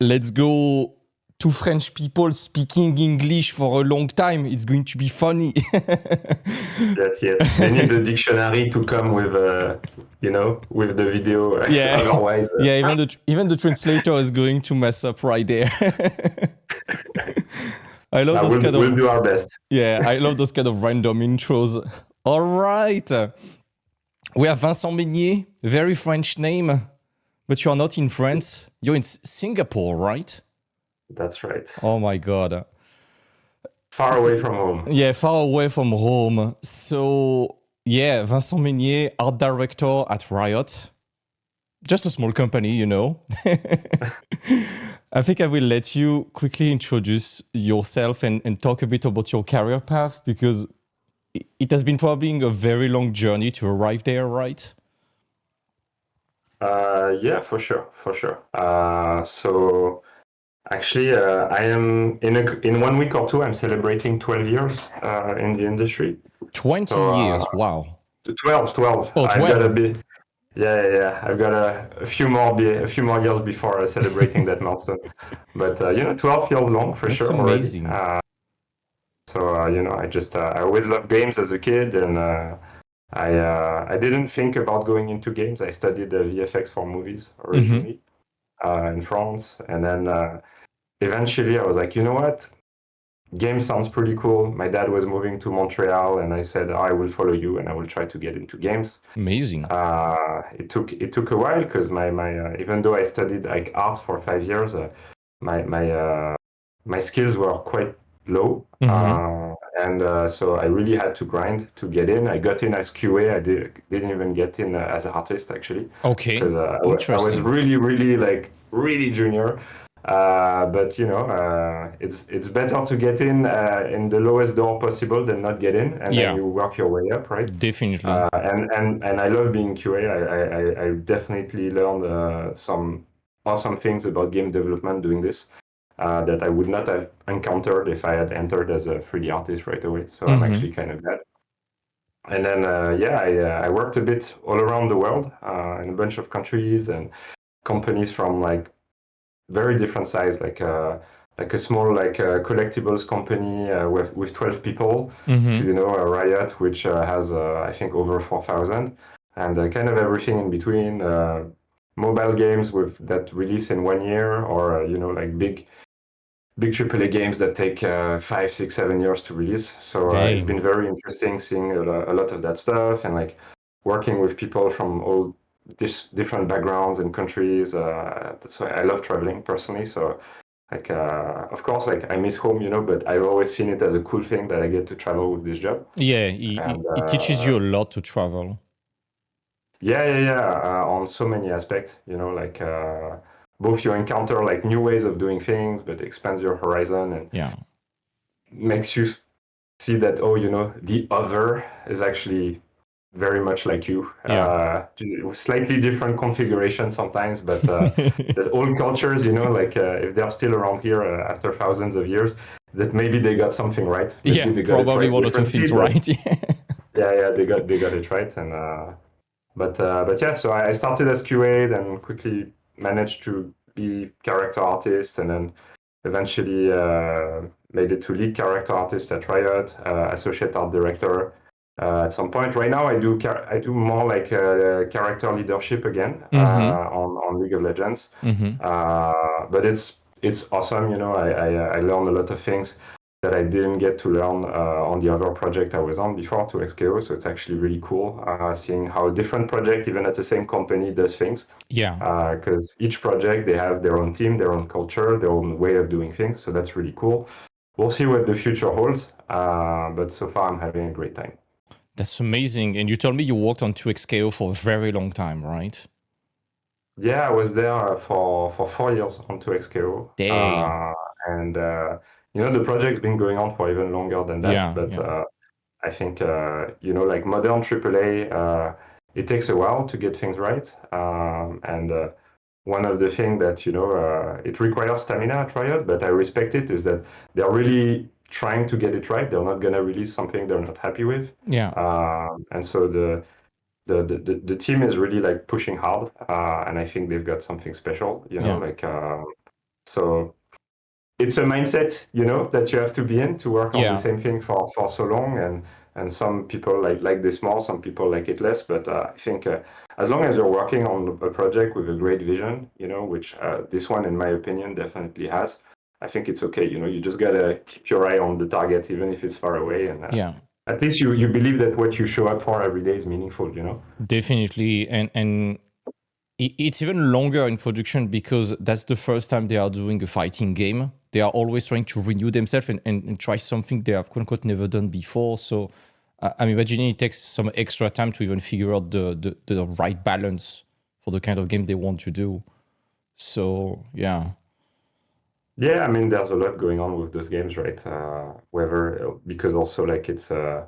let's go to French people speaking English for a long time. It's going to be funny. Yes. They need the dictionary to come with, with the video. Yeah. Otherwise, Yeah, even the translator is going to mess up right there. I love those we'll do our best. Yeah, I love those kind of random intros. All right. We have Vincent Menier, very French name, but you're not in France. You're in Singapore, right? That's right. Oh my God. Far away from home. Yeah, far away from home. So, yeah, Vincent Menier, art director at Riot. Just a small company, you know. I think I will let you quickly introduce yourself and talk a bit about your career path, because it has been probably a very long journey to arrive there, right? Yeah, for sure. So actually, I am in 1 week or two. I'm celebrating 12 years in the industry. 20 years, wow. 12. Oh, 12. I've got a bit. Yeah. I've got a few more years before celebrating that milestone. But 12 feels long for sure. That's amazing. Already. I always loved games as a kid, and I didn't think about going into games. I studied VFX for movies originally in France, and then eventually I was like, you know what? Game sounds pretty cool. My dad was moving to Montreal, and I said, I will follow you, and I will try to get into games. Amazing. It took a while, because my even though I studied like art for 5 years, my skills were quite low, so I really had to grind to get in. I got in as QA. I didn't even get in as an artist, actually. Okay, because I was really junior. But it's better to get in the lowest door possible than not get in, and then you work your way up, right? Definitely. And I love being QA. I definitely learned some awesome things about game development doing this that I would not have encountered if I had entered as a 3D artist right away. So I'm actually kind of glad. And then I worked a bit all around the world in a bunch of countries and companies from like very different size, like a small collectibles company with 12 people to a Riot, which has I think over 4,000, and kind of everything in between. Mobile games that release in 1 year, or like big AAA games that take 5, 6, 7 years to release. So it's been very interesting seeing a lot of that stuff, and like working with people from all different backgrounds and countries. That's why I love traveling personally. So of course, I miss home, but I've always seen it as a cool thing that I get to travel with this job. Yeah, it teaches you a lot to travel. Yeah. On so many aspects, both you encounter like new ways of doing things, but expands your horizon and makes you see that, the other is actually very much like you. Slightly different configuration sometimes, but that all cultures, if they're still around here after thousands of years, that maybe they got something right. Maybe they got probably one or two things right. They got it right. And but yeah, so I started as QA, then quickly managed to be character artist, and then eventually made it to lead character artist at Riot, associate art director. At some point, right now I do more like character leadership again on League of Legends. But it's awesome, I learned a lot of things that I didn't get to learn on the other project I was on before, 2XKO. So it's actually really cool seeing how a different project, even at the same company, does things. Because each project, they have their own team, their own culture, their own way of doing things. So that's really cool. We'll see what the future holds. But so far, I'm having a great time. That's amazing. And you told me you worked on 2XKO for a very long time, right? Yeah, I was there for 4 years on 2XKO. Dang. And the project's been going on for even longer than that. I think, like modern AAA, it takes a while to get things right. And one of the things that, it requires stamina at Riot, but I respect it, is that they're really trying to get it right. They're not going to release something they're not happy with. And so the team is really like pushing hard, and I think they've got something special, So it's a mindset, that you have to be in to work on the same thing for so long. And some people like this more, some people like it less. But I think as long as you're working on a project with a great vision, which this one, in my opinion, definitely has, I think it's okay. You just gotta keep your eye on the target, even if it's far away. And at least you believe that what you show up for every day is meaningful. Definitely, and it's even longer in production because that's the first time they are doing a fighting game. They are always trying to renew themselves and try something they have quote unquote never done before. So I'm imagining it takes some extra time to even figure out the right balance for the kind of game they want to do. So yeah. Yeah, I mean, there's a lot going on with those games, right? Because also like it's a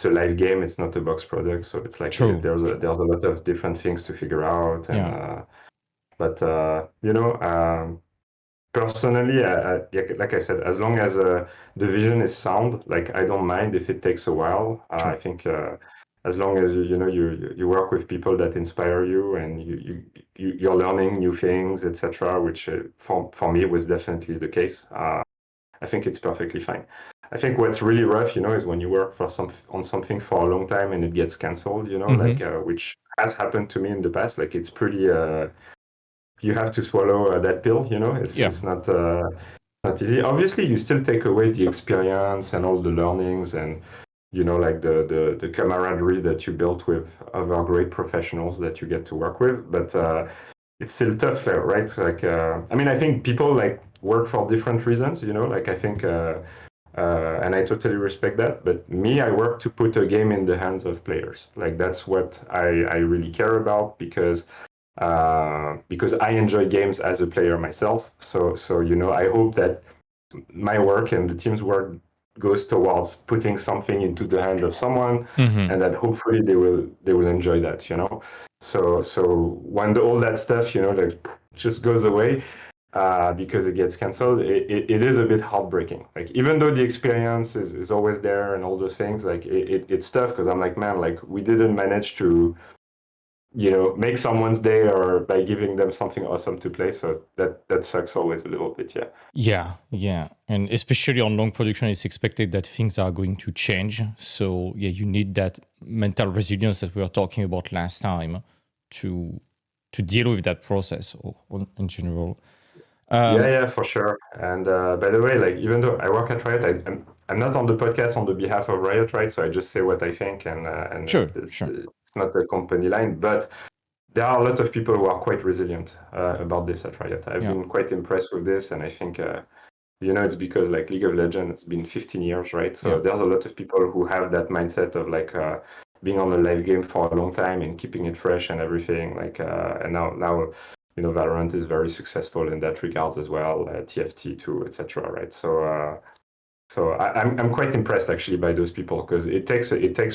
live game, it's not a box product, so it's like True. there's a lot of different things to figure out. And but personally, like I said, as long as the vision is sound, like I don't mind if it takes a while. I think as long as you work with people that inspire you and you're learning new things, etc., which for me was definitely the case. I think it's perfectly fine. I think what's really rough, is when you work on something for a long time and it gets canceled, like which has happened to me in the past. Like it's pretty. You have to swallow that pill. It's not easy. Obviously, you still take away the experience and all the learnings and like the camaraderie that you built with other great professionals that you get to work with. But it's still tough, right? Like I mean, I think people like work for different reasons. Like I think. And I totally respect that. But me, I work to put a game in the hands of players. Like that's what I really care about because I enjoy games as a player myself. So I hope that my work and the team's work goes towards putting something into the hand of someone, and that hopefully they will enjoy that. So when all that stuff like just goes away because it gets canceled, it is a bit heartbreaking. Like even though the experience is always there and all those things, like it's tough because I'm like, man, like we didn't manage to make someone's day or by giving them something awesome to play. So that sucks always a little bit. Yeah. And especially on long production, it's expected that things are going to change. So yeah, you need that mental resilience that we were talking about last time to deal with that process in general. Yeah, for sure. And by the way, like even though I work at Riot, I'm not on the podcast on the behalf of Riot, right? So I just say what I think, and sure. It's not a company line, but there are a lot of people who are quite resilient about this at Riot. I've been quite impressed with this, and I think it's because like League of Legends, it's been 15 years, right? So there's a lot of people who have that mindset of like being on a live game for a long time and keeping it fresh and everything. Like and now. Valorant is very successful in that regards as well. TFT too, etc. Right? So I'm quite impressed actually by those people because it takes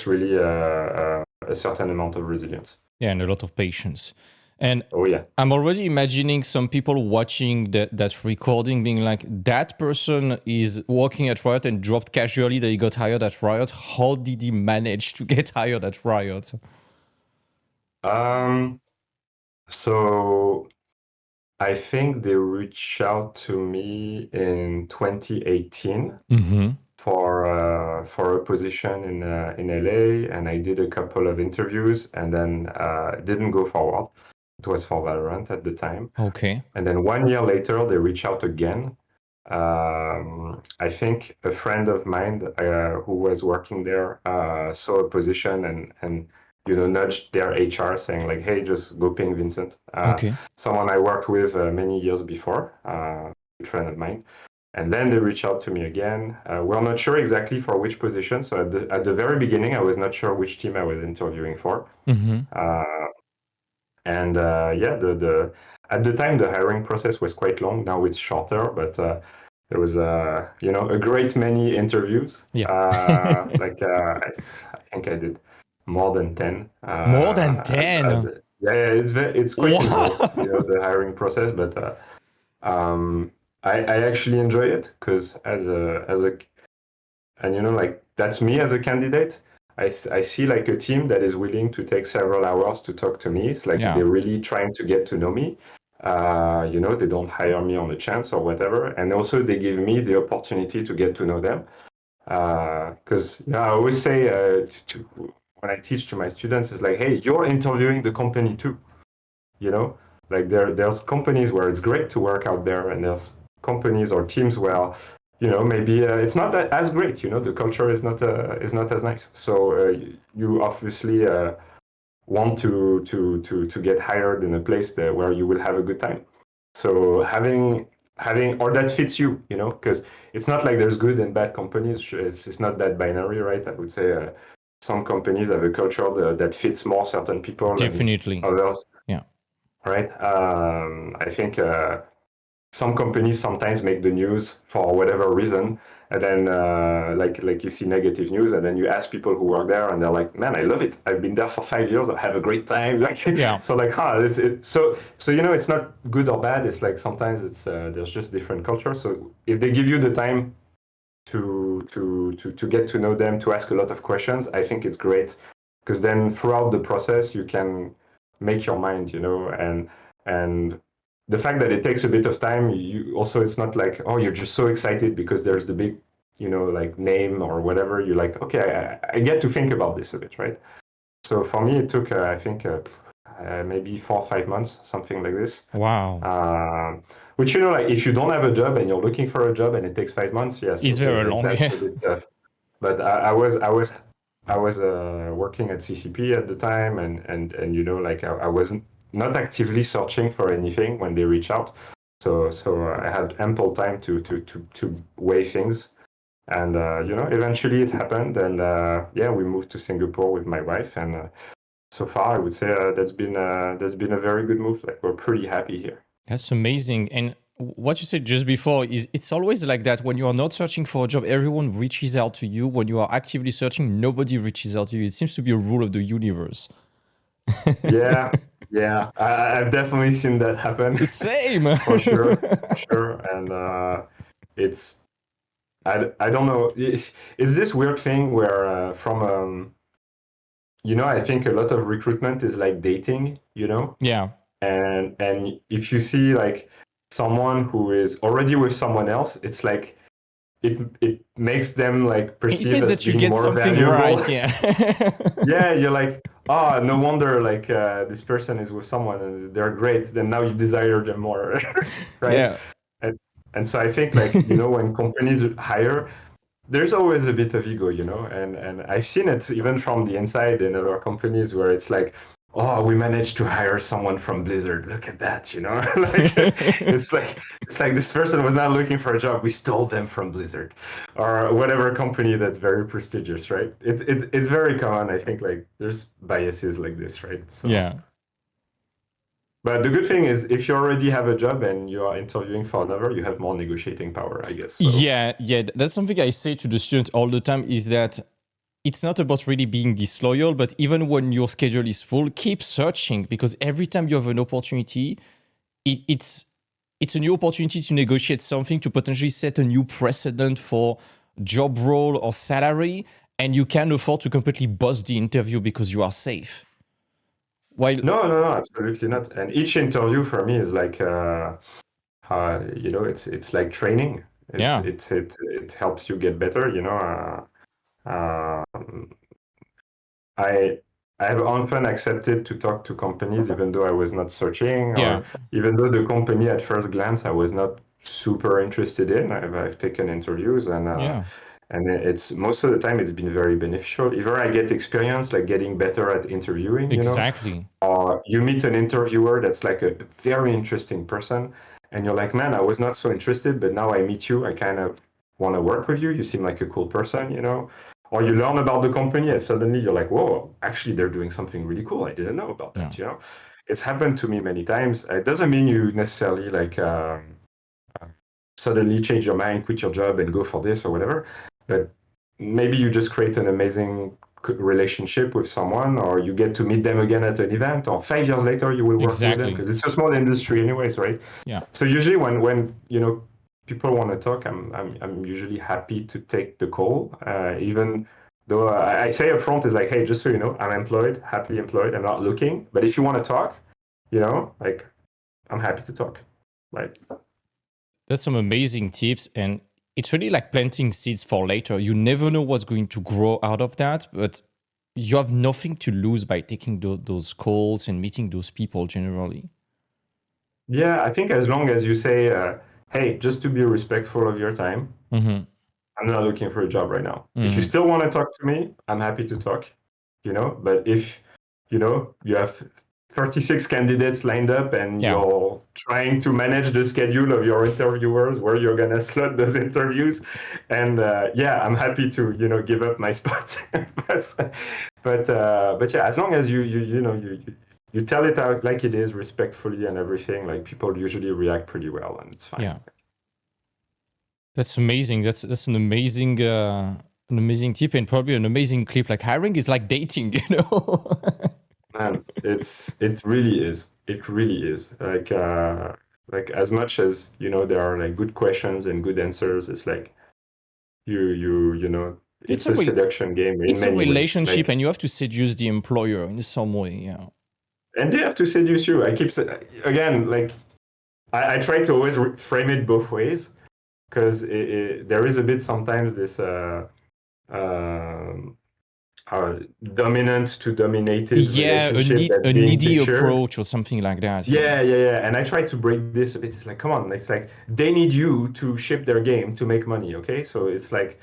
really a certain amount of resilience. Yeah, and a lot of patience. And yeah, I'm already imagining some people watching that recording being like, that person is working at Riot and dropped casually that he got hired at Riot. How did he manage to get hired at Riot? So I think they reached out to me in 2018 for a position in LA, and I did a couple of interviews, and then it didn't go forward. It was for Valorant at the time. Okay. And then 1 year later, they reached out again. I think a friend of mine who was working there saw a position and nudged their HR saying like, hey, just go ping Vincent. Okay. Someone I worked with many years before, a friend of mine. And then they reached out to me again. We're not sure exactly for which position. So at the very beginning, I was not sure which team I was interviewing for. And at the time, the hiring process was quite long. Now it's shorter, but there was a great many interviews. Yeah. I think I did more than 10. More than 10? It's quite involved, the hiring process, but I actually enjoy it because that's me as a candidate. I see like a team that is willing to take several hours to talk to me. It's like they're really trying to get to know me. You know, they don't hire me on a chance or whatever. And also they give me the opportunity to get to know them. Because I always say when I teach to my students, it's like, hey, you're interviewing the company too. You know, like there's companies where it's great to work out there, and there's companies or teams where, you know, maybe it's not that as great. You know, the culture is not as nice. So you obviously want to get hired in a place where you will have a good time. So having or that fits you, you know, because it's not like there's good and bad companies. It's not that binary, right? I would say some companies have a culture that fits more certain people than Definitely. others, Yeah. right? I think some companies sometimes make the news for whatever reason, and then like you see negative news, and then you ask people who work there, and they're like, "Man, I love it. I've been there for 5 years. I have a great time." Like, Yeah. so like, so you know, it's not good or bad. It's like sometimes it's there's just different culture. So if they give you the time to get to know them, to ask a lot of questions, I think it's great, because then throughout the process you can make your mind, you know, and the fact that it takes a bit of time, you also, it's not like, oh, you're just so excited because there's the big, you know, like name or whatever. You're like, okay, I get to think about this a bit, right? So for me, it took I think maybe 4 or 5 months, something like this. Wow. Which, you know, like if you don't have a job and you're looking for a job and it takes 5 months, yes, It's okay, very long. that's Yeah. a bit tough. But I was working at CCP at the time, and you know, like I wasn't not actively searching for anything when they reach out. So I had ample time to weigh things, and you know, eventually it happened, and yeah, we moved to Singapore with my wife, and so far I would say that's been a very good move. Like, we're pretty happy here. That's amazing. And what you said just before is it's always like that. When you are not searching for a job, everyone reaches out to you. When you are actively searching, nobody reaches out to you. It seems to be a rule of the universe. Yeah, yeah, I've definitely seen that happen. Same. For sure, for sure. And it's I don't know. It's this weird thing where from you know, I think a lot of recruitment is like dating, you know, Yeah. and if you see like someone who is already with someone else, it's like it makes them like It perceived means as that you being get more something valuable. right. Yeah. Yeah, you're like, oh, no wonder like this person is with someone and they're great. Then now you desire them more, right? Yeah. And and so I think, like, you know, when companies hire, there's always a bit of ego, you know, and I've seen it even from the inside in other companies where it's like, oh, we managed to hire someone from Blizzard. Look at that, you know, like it's like this person was not looking for a job. We stole them from Blizzard, or whatever company that's very prestigious, right? It's very common. I think, like, there's biases like this, right? So. Yeah. But the good thing is, if you already have a job and you are interviewing for another, you have more negotiating power, I guess. So. Yeah, yeah, that's something I say to the student all the time is that it's not about really being disloyal, but even when your schedule is full, keep searching because every time you have an opportunity, it's a new opportunity to negotiate something to potentially set a new precedent for job role or salary, and you can afford to completely bust the interview because you are safe. While No, absolutely not. And each interview for me is like, you know, it's like training. yeah, It helps you get better. You know, I I have often accepted to talk to companies even though I was not searching, yeah, or even though the company at first glance I was not super interested in. I've taken interviews, yeah, and it's most of the time it's been very beneficial. Either I get experience, like getting better at interviewing, you know, exactly. or you meet an interviewer that's like a very interesting person, and you're like, man, I was not so interested, but now I meet you, I kind of want to work with you. You seem like a cool person, you know. Or you learn about the company and suddenly you're like, whoa, actually they're doing something really cool. I didn't know about Yeah, that, you know. It's happened to me many times. It doesn't mean you necessarily like suddenly change your mind, quit your job, and go for this or whatever. But maybe you just create an amazing relationship with someone, or you get to meet them again at an event, or 5 years later you will work with them exactly. because it's a small industry, anyways, right? Yeah, So usually when you know people want to talk, I'm usually happy to take the call, even though I say upfront is like, hey, just so you know, I'm employed, happily employed. I'm not looking, but if you want to talk, you know, like I'm happy to talk. Right. That's some amazing tips. And it's really like planting seeds for later. You never know what's going to grow out of that, but you have nothing to lose by taking those calls and meeting those people generally. Yeah, I think as long as you say, hey, just to be respectful of your time, Mm-hmm. I'm not looking for a job right now. If you Mm-hmm. still want to talk to me, I'm happy to talk, but if, you have 36 candidates lined up and Yeah. you're trying to manage the schedule of your interviewers where you're going to slot those interviews. And yeah, I'm happy to, give up my spot. but yeah, as long as you tell it out like it is respectfully and everything, like people usually react pretty well and it's fine. Yeah. That's amazing. That's an amazing tip and probably an amazing clip. Like hiring is like dating, you know? Man, it really is. It really is. Like as much as, there are like good questions and good answers, it's like It's it's a a seduction game in it's a many ways. relationship, Like, and you have to seduce the employer in some way. Yeah. and they have to seduce you. Again, like I try to always frame it both ways because there is a bit sometimes this um, dominant to dominated Yeah, relationship that's a being needy pictured. approach or something like that. Yeah. Yeah. And I try to break this a bit. It's like, come on, it's like they need you to ship their game to make money, okay? So it's like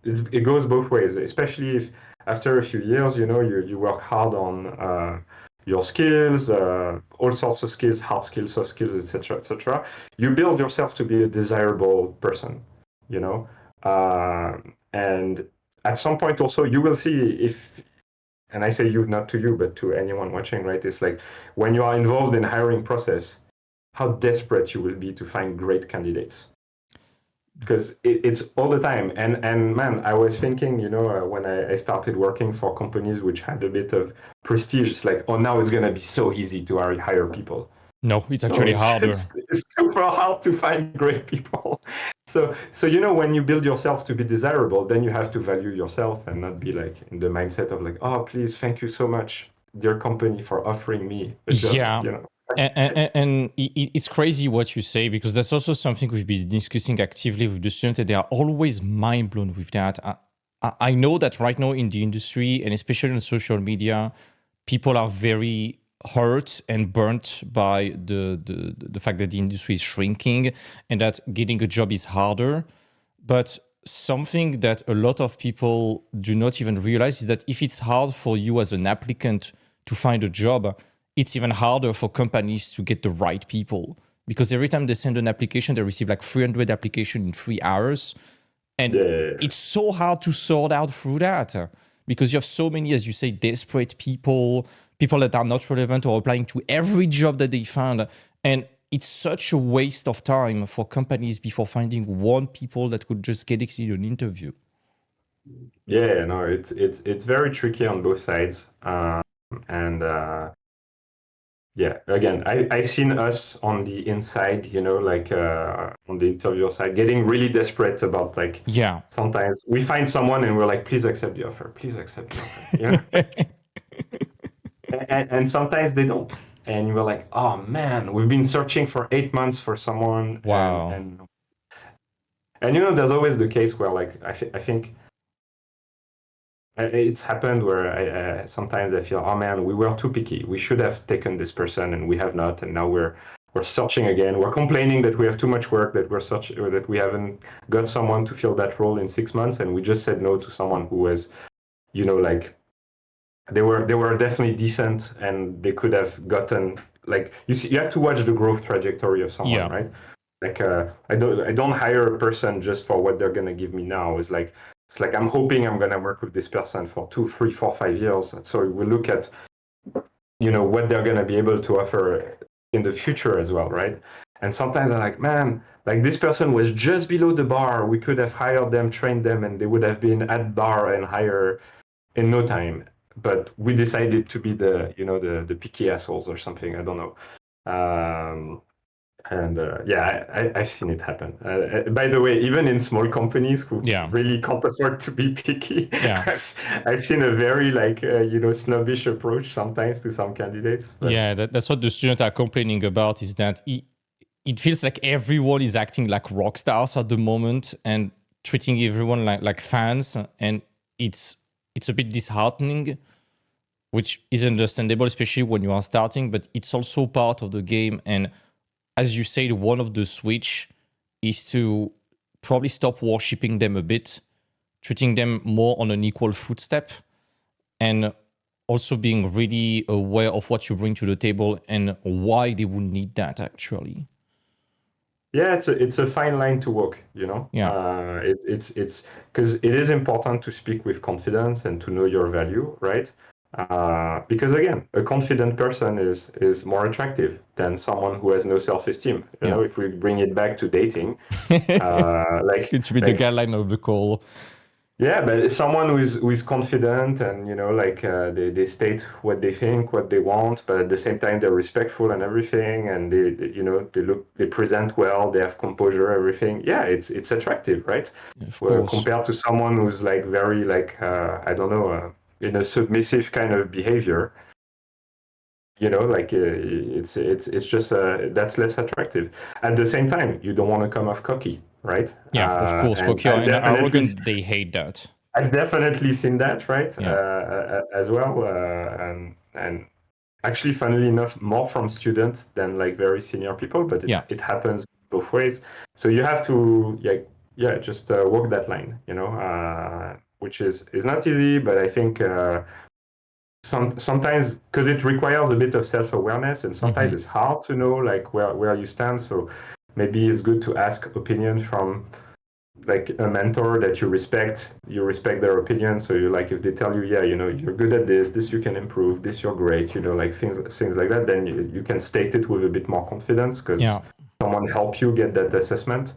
it goes both ways, especially if after a few years, you work hard on your skills, all sorts of skills, hard skills, soft skills, etc., etc. You build yourself to be a desirable person, you know, and at some point also you will see if, and I say you, not to you, but to anyone watching, right? It's like when you are involved in hiring process, how desperate you will be to find great candidates, because it's all the time. And man, I was thinking, when I started working for companies which had a bit of prestige, it's like, oh, now it's gonna be so easy to hire people. No, it's No, actually harder. it's super hard to find great people. So when you build yourself to be desirable, then you have to value yourself and not be like in the mindset of like, oh, please, thank you so much, dear company, for offering me a job. Yeah. And it's crazy what you say, because that's also something we've been discussing actively with the students, and they are always mind blown with that. I know that right now in the industry, and especially on social media, people are very hurt and burnt by the fact that the industry is shrinking and that getting a job is harder. But something that a lot of people do not even realize is that if it's hard for you as an applicant to find a job, it's even harder for companies to get the right people, because every time they send an application, they receive like 300 applications in 3 hours. And it's so hard to sort out through that because you have so many, as you say, desperate people that are not relevant or applying to every job that they find. And it's such a waste of time for companies before finding one people that could just get it in an interview. Yeah, no, it's very tricky on both sides. And yeah, again, I've seen us on the inside, like on the interview side, getting really desperate about like, Yeah. sometimes we find someone and we're like, please accept the offer, please accept the offer. And sometimes they don't. And you're like, oh man, we've been searching for 8 months for someone. Wow. And there's always the case where like, I think it's happened where I sometimes I feel, oh man, we were too picky. We should have taken this person and we have not. And now we're searching again. We're complaining that we have too much work, that that we haven't got someone to fill that role in 6 months. And we just said no to someone who was, like, they were definitely decent and they could have gotten, like, you have to watch the growth trajectory of someone, right? Like I don't hire a person just for what they're gonna give me now. It's like I'm hoping I'm gonna work with this person for 2, 3, 4, 5 years. So we look at what they're gonna be able to offer in the future as well, right? And sometimes I'm like, man, like this person was just below the bar. We could have hired them, trained them, and they would have been at bar and higher in no time. But we decided to be the picky assholes or something. I don't know. And I've seen it happen. By the way, even in small companies who really can't afford to be picky, I've seen a very snobbish approach sometimes to some candidates. But... Yeah, that's what the students are complaining about, is that it feels like everyone is acting like rock stars at the moment and treating everyone like fans, and it's a bit disheartening, which is understandable, especially when you are starting, but it's also part of the game. And as you said, one of the switch is to probably stop worshipping them a bit, treating them more on an equal footstep, and also being really aware of what you bring to the table and why they would need that actually. Yeah, it's a fine line to walk, you know. Yeah. It's because it is important to speak with confidence and to know your value, right? Because again, a confident person is more attractive than someone who has no self-esteem. You know, if we bring it back to dating, it's going to be the guideline of the call. Yeah, but someone who is confident and they state what they think, what they want, but at the same time they're respectful and everything, and they present well, they have composure, everything. Yeah, it's attractive, right? Of course. Compared to someone who's very I don't know, in a submissive kind of behavior. It's just that's less attractive. At the same time, you don't want to come off cocky, right? Yeah, of course, cocky and arrogant. They hate that. I've definitely seen that, right? As well, and actually, funnily enough, more from students than very senior people. But it happens both ways. So you have to just walk that line, which is not easy, but I think. Sometimes, because it requires a bit of self-awareness, and sometimes it's hard to know where you stand. So maybe it's good to ask opinion from a mentor that you respect their opinion. So if they tell you, you're good at this you can improve, this you're great, things like that, then you can state it with a bit more confidence because someone help you get that assessment.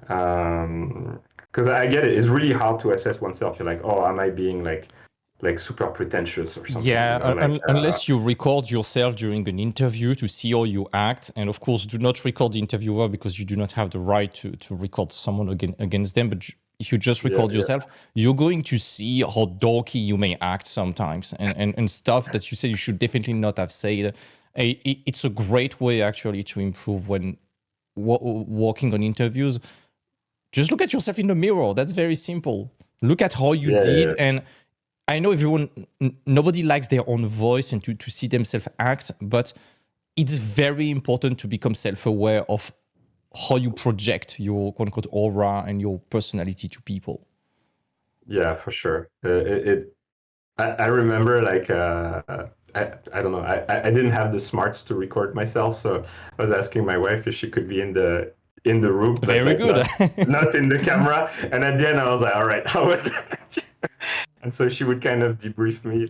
Because I get it, it's really hard to assess oneself. You're like, oh, am I being super pretentious or something? Unless you record yourself during an interview to see how you act. And of course, do not record the interviewer because you do not have the right to record someone against them. But if you just record yourself, you're going to see how dorky you may act sometimes and stuff that you say you should definitely not have said. It's a great way actually to improve when working on interviews. Just look at yourself in the mirror. That's very simple. Look at how you did. And I know nobody likes their own voice and to see themselves act, but it's very important to become self-aware of how you project your quote-unquote aura and your personality to people. Yeah, for sure. I remember I don't know, I didn't have the smarts to record myself, so I was asking my wife if she could be in the room. Very good. Not in the camera. And at the end I was like, all right, how was that? And so she would kind of debrief me,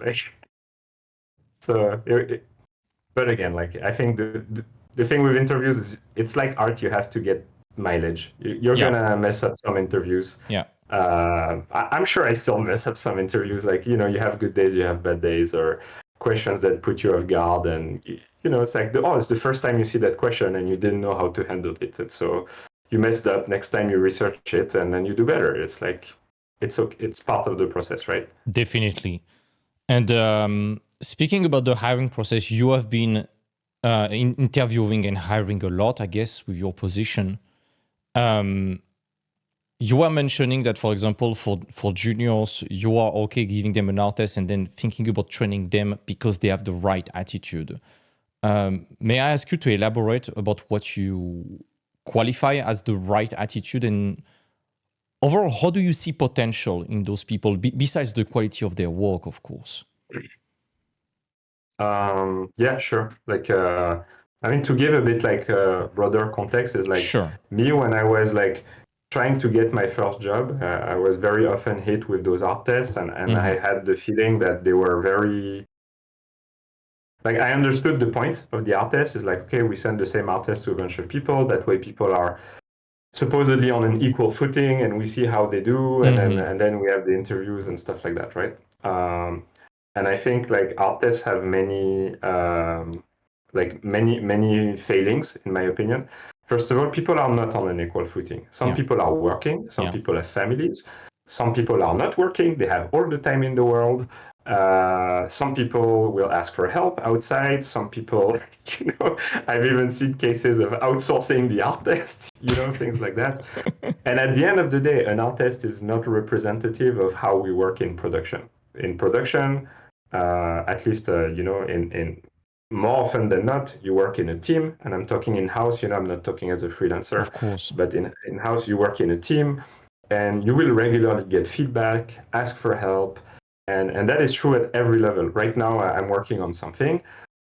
but again, I think the thing with interviews is it's like art. You have to get mileage. You're gonna mess up some interviews. Yeah. I'm sure I still mess up some interviews. You have good days, you have bad days, or questions that put you off guard, and it's it's the first time you see that question and you didn't know how to handle it, and so you messed up. Next time you research it and then you do better. It's it's part of the process, right? Definitely. And speaking about the hiring process, you have been interviewing and hiring a lot, I guess, with your position. You were mentioning that, for example, for juniors, you are okay giving them an art test and then thinking about training them because they have the right attitude. May I ask you to elaborate about what you qualify as the right attitude, and overall, how do you see potential in those people, besides the quality of their work, of course? Yeah, sure. To give a bit broader context is me when I was trying to get my first job, I was very often hit with those art tests, and I had the feeling that they were very I understood the point of the art test is okay, we send the same art test to a bunch of people, that way people are supposedly on an equal footing and we see how they do, and then we have the interviews and stuff like that, right? And I think art tests have many many failings, in my opinion. first of all, people are not on an equal footing. Some people are working, some people have families, some people are not working, they have all the time in the world. Some people will ask for help outside. Some people, I've even seen cases of outsourcing the art test, things like that. And at the end of the day, an art test is not representative of how we work in production. In production, at least, in more often than not, you work in a team, and I'm talking in-house, I'm not talking as a freelancer. Of course. But in-house, you work in a team, and you will regularly get feedback, ask for help, and that is true at every level. Right now, I'm working on something.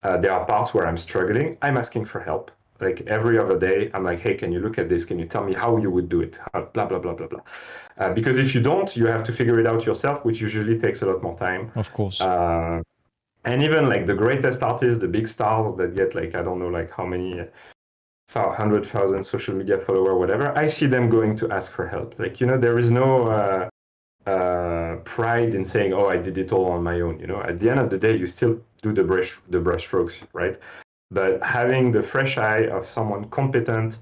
There are parts where I'm struggling. I'm asking for help. Like every other day, I'm like, hey, can you look at this? Can you tell me how you would do it? Blah, blah, blah, blah, blah. Because if you don't, you have to figure it out yourself, which usually takes a lot more time. Of course. And even like the greatest artists, the big stars that get like, I don't know, like how many 100,000 social media follower, whatever, I see them going to ask for help. Like, there is no pride in saying, oh, I did it all on my own. At the end of the day, you still do the brush strokes, right? But having the fresh eye of someone competent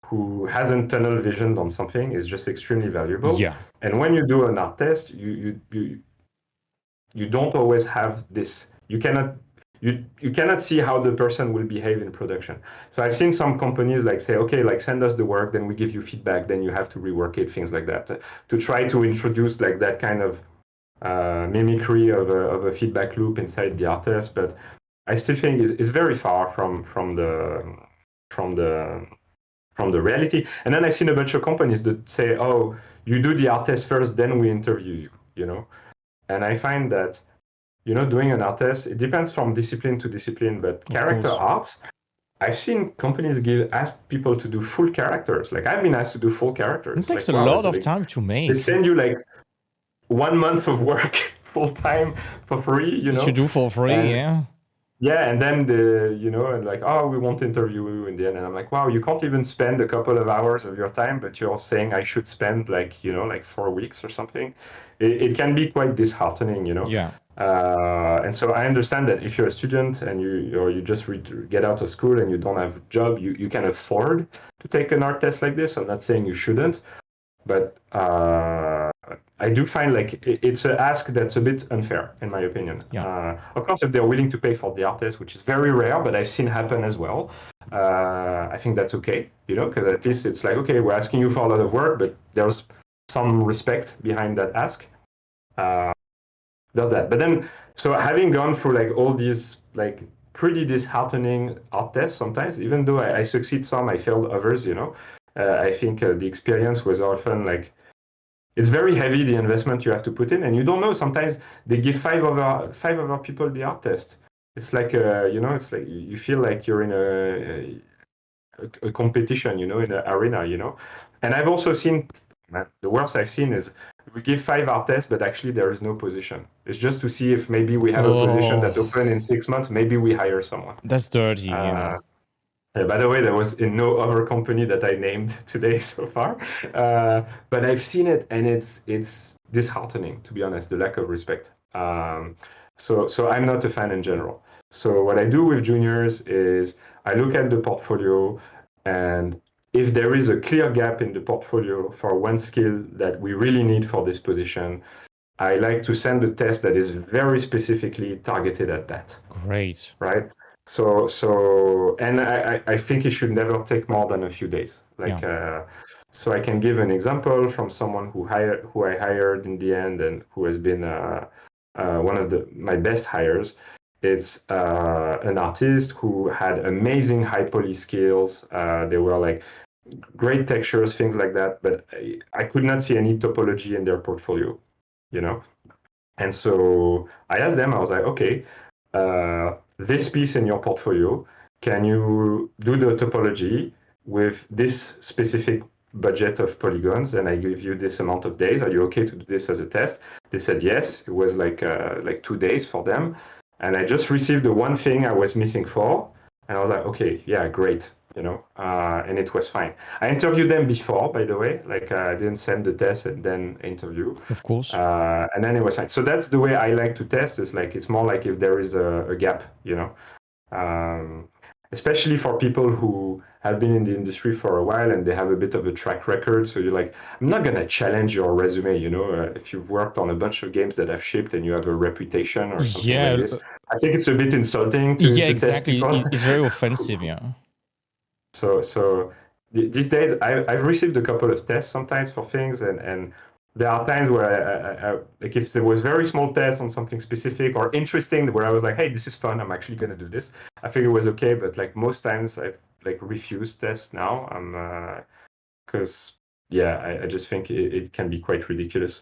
who hasn't tunnel visioned on something is just extremely valuable. Yeah. And when you do an art test, you don't always have this. You cannot see how the person will behave in production. So I've seen some companies like say, okay, like send us the work, then we give you feedback, then you have to rework it, things like that, to try to introduce like that kind of mimicry of a feedback loop inside the art test. But I still think is very far from the reality. And then I've seen a bunch of companies that say, oh, you do the art test first, then we interview you, And I find that, doing an art test, it depends from discipline to discipline, but character art, I've seen companies ask people to do full characters. Like I've been asked to do full characters. It takes like, a lot of time to make. They send you like 1 month of work full time for free, You should do for free, yeah. Yeah, and then and like, oh, we won't interview you in the end. And I'm like, wow, you can't even spend a couple of hours of your time, but you're saying I should spend like, like 4 weeks or something. It can be quite disheartening, Yeah. And so I understand that if you're a student and you just get out of school and you don't have a job, you can afford to take an art test like this. I'm not saying you shouldn't, but I do find like it's an ask that's a bit unfair, in my opinion. Yeah. Of course, if they're willing to pay for the art test, which is very rare, but I've seen happen as well, I think that's okay, because at least it's like, okay, we're asking you for a lot of work, but there's some respect behind that ask. Does that. But then, so having gone through like all these like pretty disheartening art tests sometimes, even though I succeed some, I failed others, I think the experience was often like, it's very heavy, the investment you have to put in, and you don't know, sometimes they give five other people the art test. It's like, it's like you feel like you're in a competition, in an arena, And I've also seen, the worst I've seen is we give 5 art tests, but actually there is no position. It's just to see if maybe we have a position that open in 6 months, maybe we hire someone. That's dirty, By the way, there was in no other company that I named today so far, but I've seen it, and it's disheartening, to be honest, the lack of respect. So I'm not a fan in general. So what I do with juniors is I look at the portfolio, and if there is a clear gap in the portfolio for one skill that we really need for this position, I like to send a test that is very specifically targeted at that. Great. Right? So and I think it should never take more than a few days. So I can give an example from someone who I hired in the end, and who has been one of my best hires. It's an artist who had amazing high poly skills. They were like great textures, things like that, but I could not see any topology in their portfolio, And so I asked them, I was like, okay, this piece in your portfolio, can you do the topology with this specific budget of polygons, and I give you this amount of days? Are you okay to do this as a test? They said yes. It was like 2 days for them. And I just received the one thing I was missing for. And I was like, okay, yeah, great. And it was fine. I interviewed them before, by the way. Like I didn't send the test and then interview. Of course. And then it was fine. So that's the way I like to test. It's more like if there is a gap, especially for people who have been in the industry for a while and they have a bit of a track record. So you're like, I'm not gonna challenge your resume, if you've worked on a bunch of games that have shipped and you have a reputation or something like this. I think it's a bit insulting to test exactly. people. It's very offensive. Yeah. So these days, I've received a couple of tests sometimes for things, and there are times where I like if there was very small tests on something specific or interesting, where I was like, hey, this is fun, I'm actually gonna do this. I think it was okay, but like most times I've like refused tests now. Because I just think it can be quite ridiculous.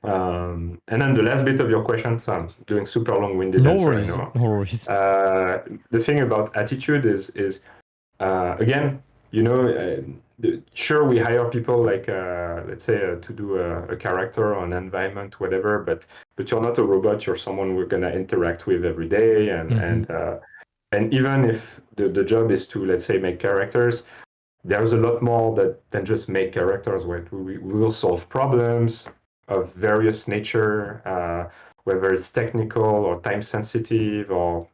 And then the last bit of your question, so I'm doing super long-winded answer, I know. No worries. The thing about attitude is again, sure, we hire people like let's say to do a character or an environment, whatever, but you're not a robot. You're someone we're gonna interact with every day, and even if the job is to, let's say, make characters, there's a lot more than just make characters. Where we will solve problems of various nature, whether it's technical or time sensitive, or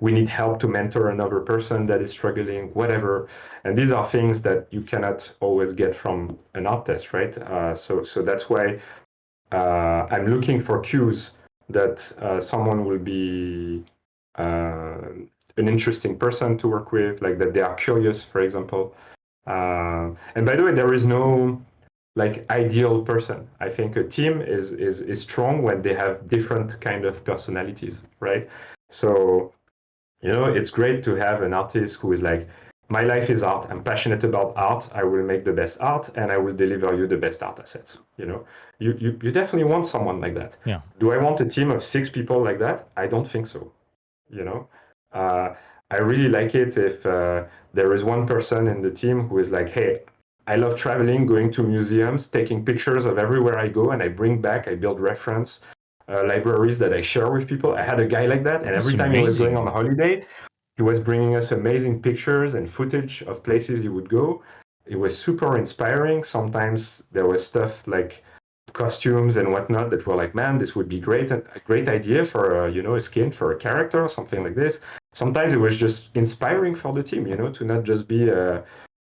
we need help to mentor another person that is struggling, whatever. And these are things that you cannot always get from an art test, right? So that's why I'm looking for cues that someone will be an interesting person to work with, like that they are curious, for example. And by the way, there is no like ideal person. I think a team is strong when they have different kind of personalities, right? So it's great to have an artist who is like, my life is art. I'm passionate about art. I will make the best art and I will deliver you the best art assets. You definitely want someone like that. Yeah. Do I want a team of 6 people like that? I don't think so. I really like it if there is one person in the team who is like, hey, I love traveling, going to museums, taking pictures of everywhere I go, and I bring back, I build reference libraries that I share with people. I had a guy like that, and That's every time amazing. he was going on a holiday, he was bringing us amazing pictures and footage of places he would go. It was super inspiring. Sometimes there was stuff like costumes and whatnot that were like, man, this would be great, a great idea for a skin for a character or something like this. Sometimes it was just inspiring for the team, to not just be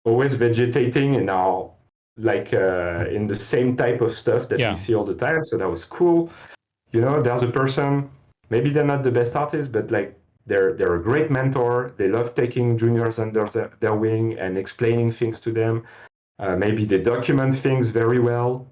always vegetating in our in the same type of stuff that we see all the time. So that was cool. There's a person, maybe they're not the best artist, but like they're a great mentor. They love taking juniors under their wing and explaining things to them. Maybe they document things very well.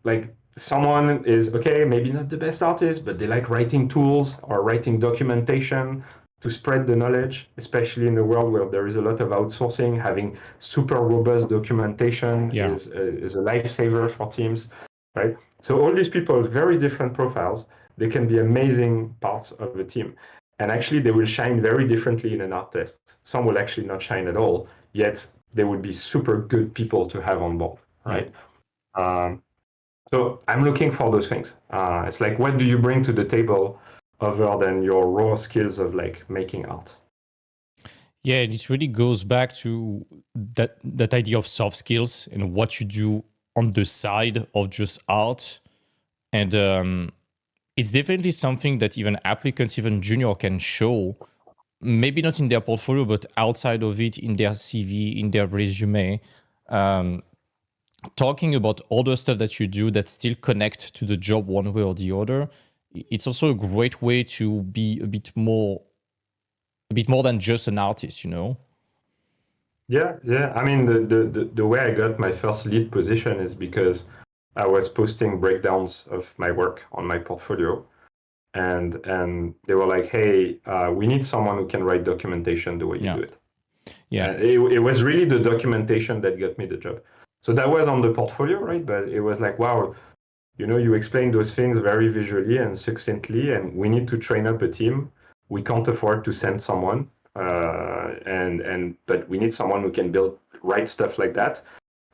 Like someone is okay, maybe not the best artist, but they like writing tools or writing documentation to spread the knowledge, especially in a world where there is a lot of outsourcing. Having super robust documentation is a lifesaver for teams, right? So all these people, very different profiles, they can be amazing parts of the team. And actually, they will shine very differently in an art test. Some will actually not shine at all, yet they would be super good people to have on board, right? So I'm looking for those things. It's like, what do you bring to the table other than your raw skills of like making art? Yeah, and it really goes back to that idea of soft skills and what you do on the side of just art. And it's definitely something that even applicants, even junior, can show. Maybe not in their portfolio, but outside of it, in their CV, in their resume. Talking about all the stuff that you do that still connect to the job one way or the other, it's also a great way to be a bit more than just an artist, Yeah. I mean, the way I got my first lead position is because I was posting breakdowns of my work on my portfolio, and they were like, hey, we need someone who can write documentation the way you do it. Yeah. It was really the documentation that got me the job. So that was on the portfolio, right? But it was like, wow, you explain those things very visually and succinctly, and we need to train up a team. We can't afford to send someone, but we need someone who can write stuff like that.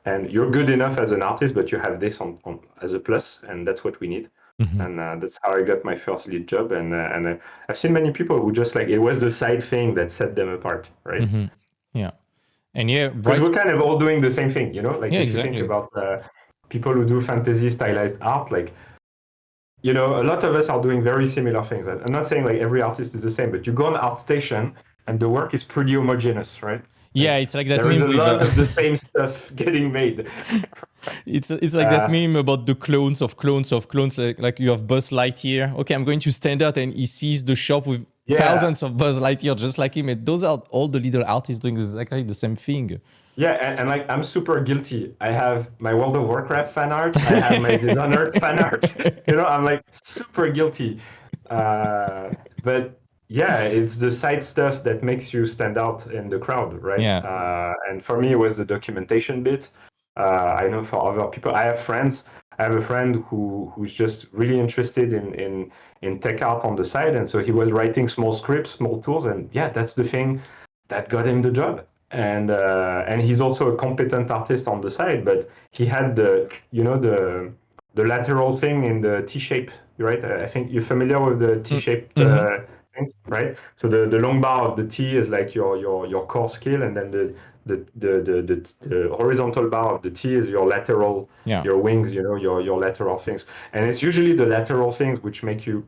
And you're good enough as an artist, but you have this on as a plus, and that's what we need. Mm-hmm. And that's how I got my first lead job. And I've seen many people who just like, it was the side thing that set them apart, right? Mm-hmm. Yeah. And because we're kind of all doing the same thing, like if exactly. you think about people who do fantasy stylized art, like, a lot of us are doing very similar things. I'm not saying like every artist is the same, but you go on ArtStation and the work is pretty homogeneous, right? Yeah, it's like that There is meme a with lot of the same stuff getting made. it's like that meme about the clones of clones of clones. Like you have Buzz Lightyear. Okay, I'm going to stand out, and he sees the shop with thousands of Buzz Lightyear just like him. And those are all the little artists doing exactly the same thing. Yeah, and like I'm super guilty. I have my World of Warcraft fan art. I have my Dishonored fan art. I'm like super guilty. But yeah, it's the side stuff that makes you stand out in the crowd, right? Yeah. And for me, it was the documentation bit. I know for other people, I have friends. I have a friend who's just really interested in tech art on the side, and so he was writing small scripts, small tools, and yeah, that's the thing that got him the job. And he's also a competent artist on the side, but he had the lateral thing in the T shape, right? I think you're familiar with the T-shaped things, right? So the long bar of the T is like your core skill, and then the horizontal bar of the T is your lateral, your wings, your lateral things. And it's usually the lateral things which make you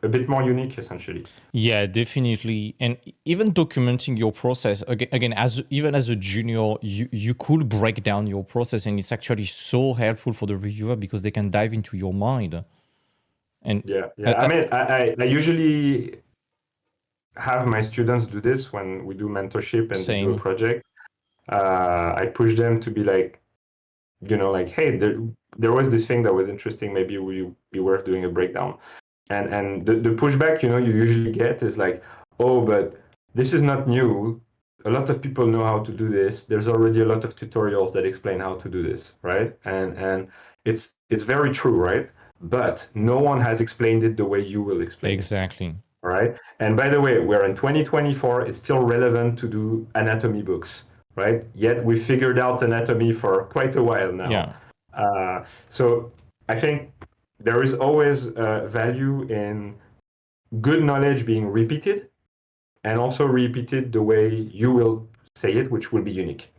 a bit more unique, essentially. Yeah, definitely. And even documenting your process again, even as a junior, you could break down your process, and it's actually so helpful for the reviewer because they can dive into your mind. And yeah. I mean, I usually have my students do this when we do mentorship and they do a project. I push them to be like, like, hey, there was this thing that was interesting. Maybe we be worth doing a breakdown. And the pushback, you usually get is like, oh, but this is not new. A lot of people know how to do this. There's already a lot of tutorials that explain how to do this, right? And it's very true, right? But no one has explained it the way you will explain exactly. it. All right. And by the way, we're in 2024. It's still relevant to do anatomy books, right? Yet we figured out anatomy for quite a while now. Yeah. So I think there is always value in good knowledge being repeated, and also repeated the way you will say it, which will be unique.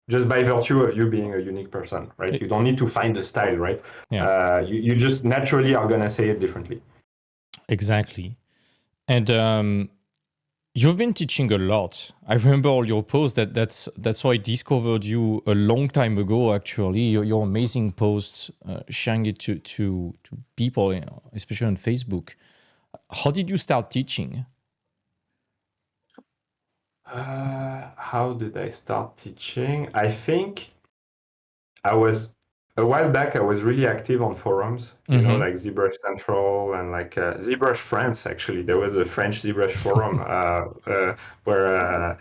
Just by virtue of you being a unique person, right? You don't need to find a style, right? Yeah. You just naturally are going to say it differently. Exactly. And you've been teaching a lot. I remember all your posts. That's how I discovered you a long time ago. Actually, your amazing posts, sharing it to people, especially on Facebook. How did you start teaching? How did I start teaching? I think a while back, I was really active on forums, like ZBrush Central and like ZBrush France, actually. There was a French ZBrush forum where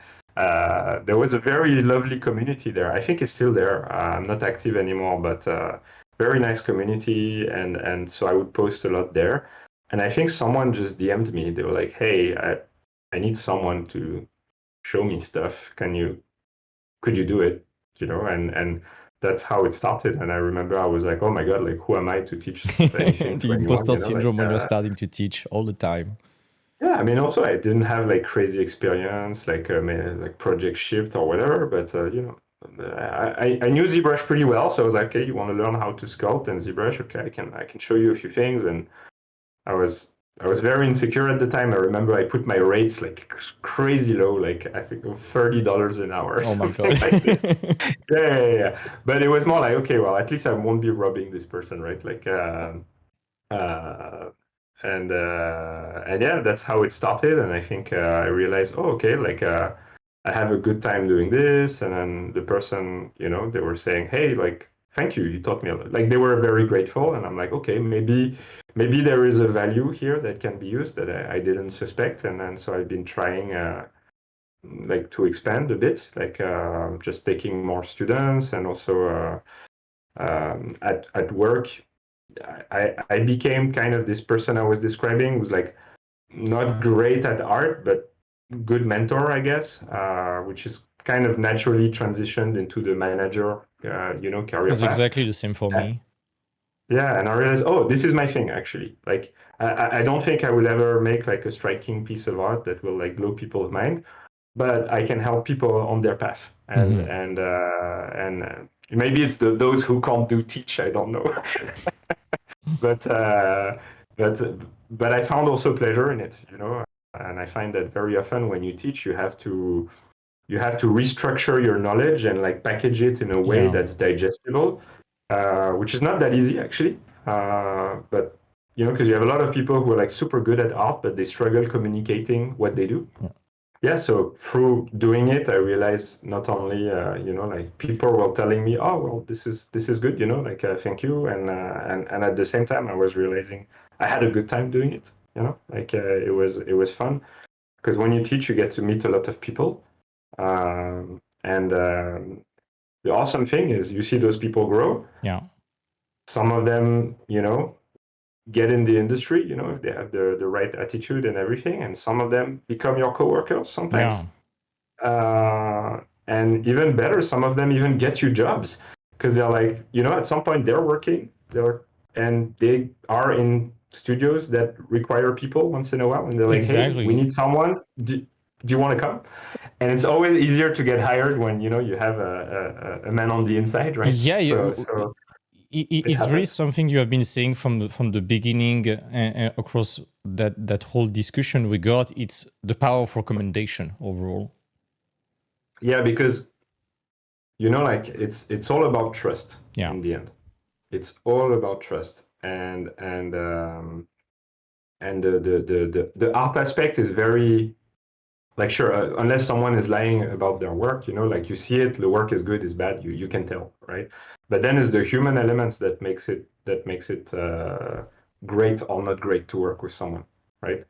there was a very lovely community there. I think it's still there. I'm not active anymore, but very nice community. And so I would post a lot there. And I think someone just DM'd me. They were like, hey, I need someone to show me stuff. Could you do it? And that's how it started. And I remember I was like, oh my God, like, who am I to teach anything the to imposter anyone? syndrome when you're starting to teach all the time. Yeah, I mean, also I didn't have like crazy experience, like project shift or whatever, but I knew ZBrush pretty well, so I was like, okay, you want to learn how to sculpt and ZBrush? Okay, I can show you a few things. And I was very insecure at the time. I remember I put my rates like crazy low, like I think $30 an hour. Oh my God. Like this. Yeah. But it was more like, okay, well, at least I won't be robbing this person, right? Like, and yeah, that's how it started. And I think I realized, oh, okay, like I have a good time doing this. And then the person, they were saying, hey, like, thank you, you taught me a lot. Like, they were very grateful. And I'm like, okay, maybe there is a value here that can be used that I didn't suspect. And then so I've been trying like to expand a bit, like just taking more students, and also at work. I became kind of this person I was describing, who's like not great at art, but good mentor, I guess, which is kind of naturally transitioned into the manager, career That's path. exactly the same for me. Yeah, and I realized, oh, this is my thing, actually. Like, I don't think I will ever make like a striking piece of art that will like blow people's mind, but I can help people on their path. And maybe it's those who can't do teach, I don't know. but I found also pleasure in it, And I find that very often when you teach, you have to restructure your knowledge and like package it in a way that's digestible, which is not that easy actually. But because you have a lot of people who are like super good at art, but they struggle communicating what they do. Yeah, so through doing it, I realized not only like people were telling me, oh well, this is good, like thank you, and at the same time I was realizing I had a good time doing it, like it was fun, because when you teach you get to meet a lot of people, and the awesome thing is you see those people grow. Yeah. Some of them, get in the industry, if they have the right attitude and everything, and some of them become your coworkers sometimes. And even better, some of them even get you jobs, because they're like, at some point they're working, and they are in studios that require people once in a while, and they're like, hey, we need someone. Do you want to come? And it's always easier to get hired when you have a man on the inside, right? Yeah, so it's really something you have been saying from the beginning, and across that whole discussion we got. It's the power of recommendation overall. Yeah, because like it's all about trust. Yeah. In the end, it's all about trust, and the art aspect is very, like, sure, unless someone is lying about their work, like you see it, the work is good, is bad, you can tell, right? But then it's the human elements that makes it great or not great to work with someone, right?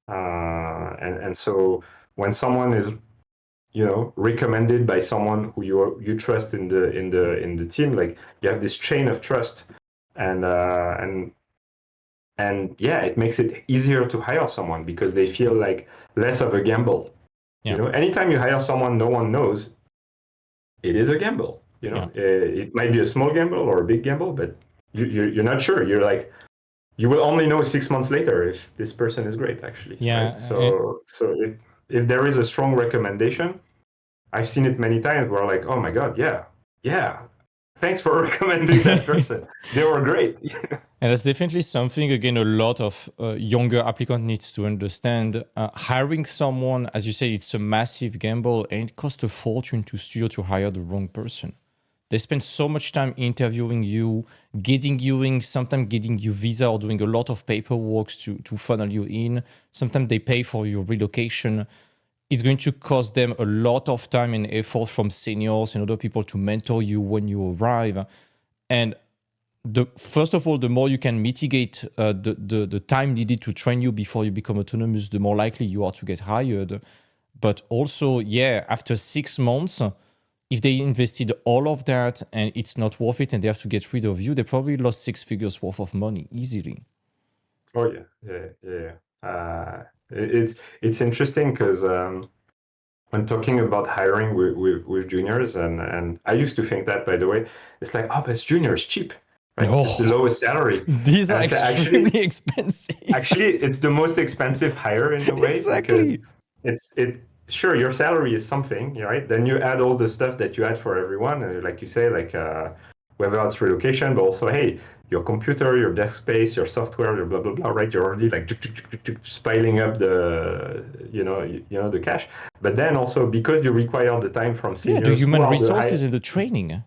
And so when someone is recommended by someone who you trust in the team, like you have this chain of trust, and yeah, it makes it easier to hire someone because they feel like less of a gamble. Yeah. Anytime you hire someone no one knows, it is a gamble. It might be a small gamble or a big gamble, but you're not sure. You're like, you will only know 6 months later if this person is great, actually. Yeah. Right? So if there is a strong recommendation, I've seen it many times where like, oh my God, yeah, thanks for recommending that person. They were great. And that's definitely something, again, a lot of younger applicant needs to understand. Hiring someone, as you say, it's a massive gamble, and it costs a fortune to studio to hire the wrong person. They spend so much time interviewing you, getting you in, sometimes getting you visa or doing a lot of paperwork to funnel you in. Sometimes they pay for your relocation. It's going to cost them a lot of time and effort from seniors and other people to mentor you when you arrive. And first of all, the more you can mitigate the time needed to train you before you become autonomous, the more likely you are to get hired. But also, yeah, after 6 months, if they invested all of that and it's not worth it and they have to get rid of you, they probably lost 6 figures worth of money easily. Oh yeah. It's interesting because when talking about hiring with juniors, and I used to think that, by the way, it's like, oh, but junior is cheap. Right? Oh, it's the lowest salary. These are extremely expensive. Actually, it's the most expensive hire in a way. Exactly. Because sure, your salary is something, right? Then you add all the stuff that you add for everyone, like you say, like whether it's relocation, but also, hey, your computer, your desk space, your software, your blah blah blah, right? You're already like piling up the the cash. But then also because you require the time from seniors, the human resources and the training,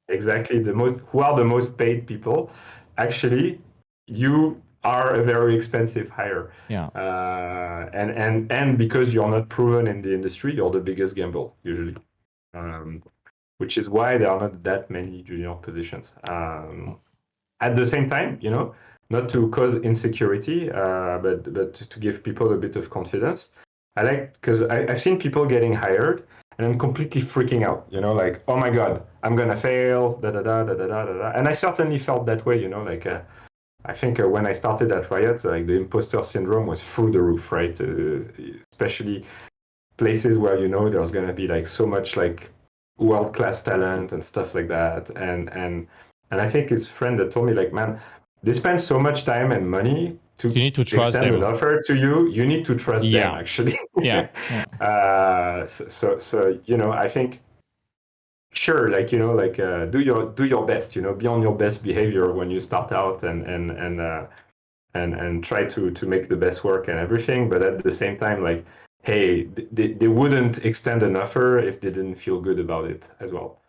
exactly, who are the most paid people, actually you are a very expensive hire. And because you're not proven in the industry, you're the biggest gamble usually, which is why there are not that many junior positions. At the same time, not to cause insecurity, but to give people a bit of confidence. Because I've seen people getting hired and I'm completely freaking out, like, oh my God, I'm gonna fail, da da da da da da da. And I certainly felt that way, like I think when I started at Riot, like the imposter syndrome was through the roof, right? Especially places where there's gonna be like so much like world-class talent and stuff like that. And I think his friend that told me, like, man, they spend so much time and money to you need to trust extend them. an offer to you. You need to trust them, actually. So I think, sure, like do your best. Be on your best behavior when you start out, and and try to make the best work and everything. But at the same time, like, hey, they wouldn't extend an offer if they didn't feel good about it as well.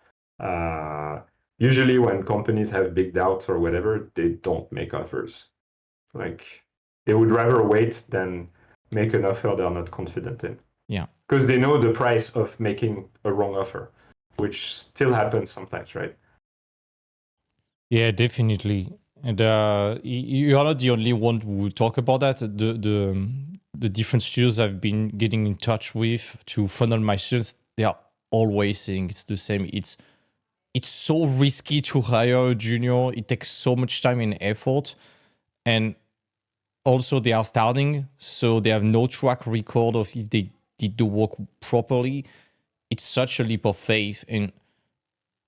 Usually when companies have big doubts or whatever, they don't make offers. Like, they would rather wait than make an offer they're not confident in. Yeah. Because they know the price of making a wrong offer, which still happens sometimes, right? Yeah, definitely. And you are not the only one who talk about that. The different studios I've been getting in touch with to funnel my students, they are always saying it's the same. It's so risky to hire a junior. It takes so much time and effort. And also they are starting, so they have no track record of if they did the work properly. It's such a leap of faith. And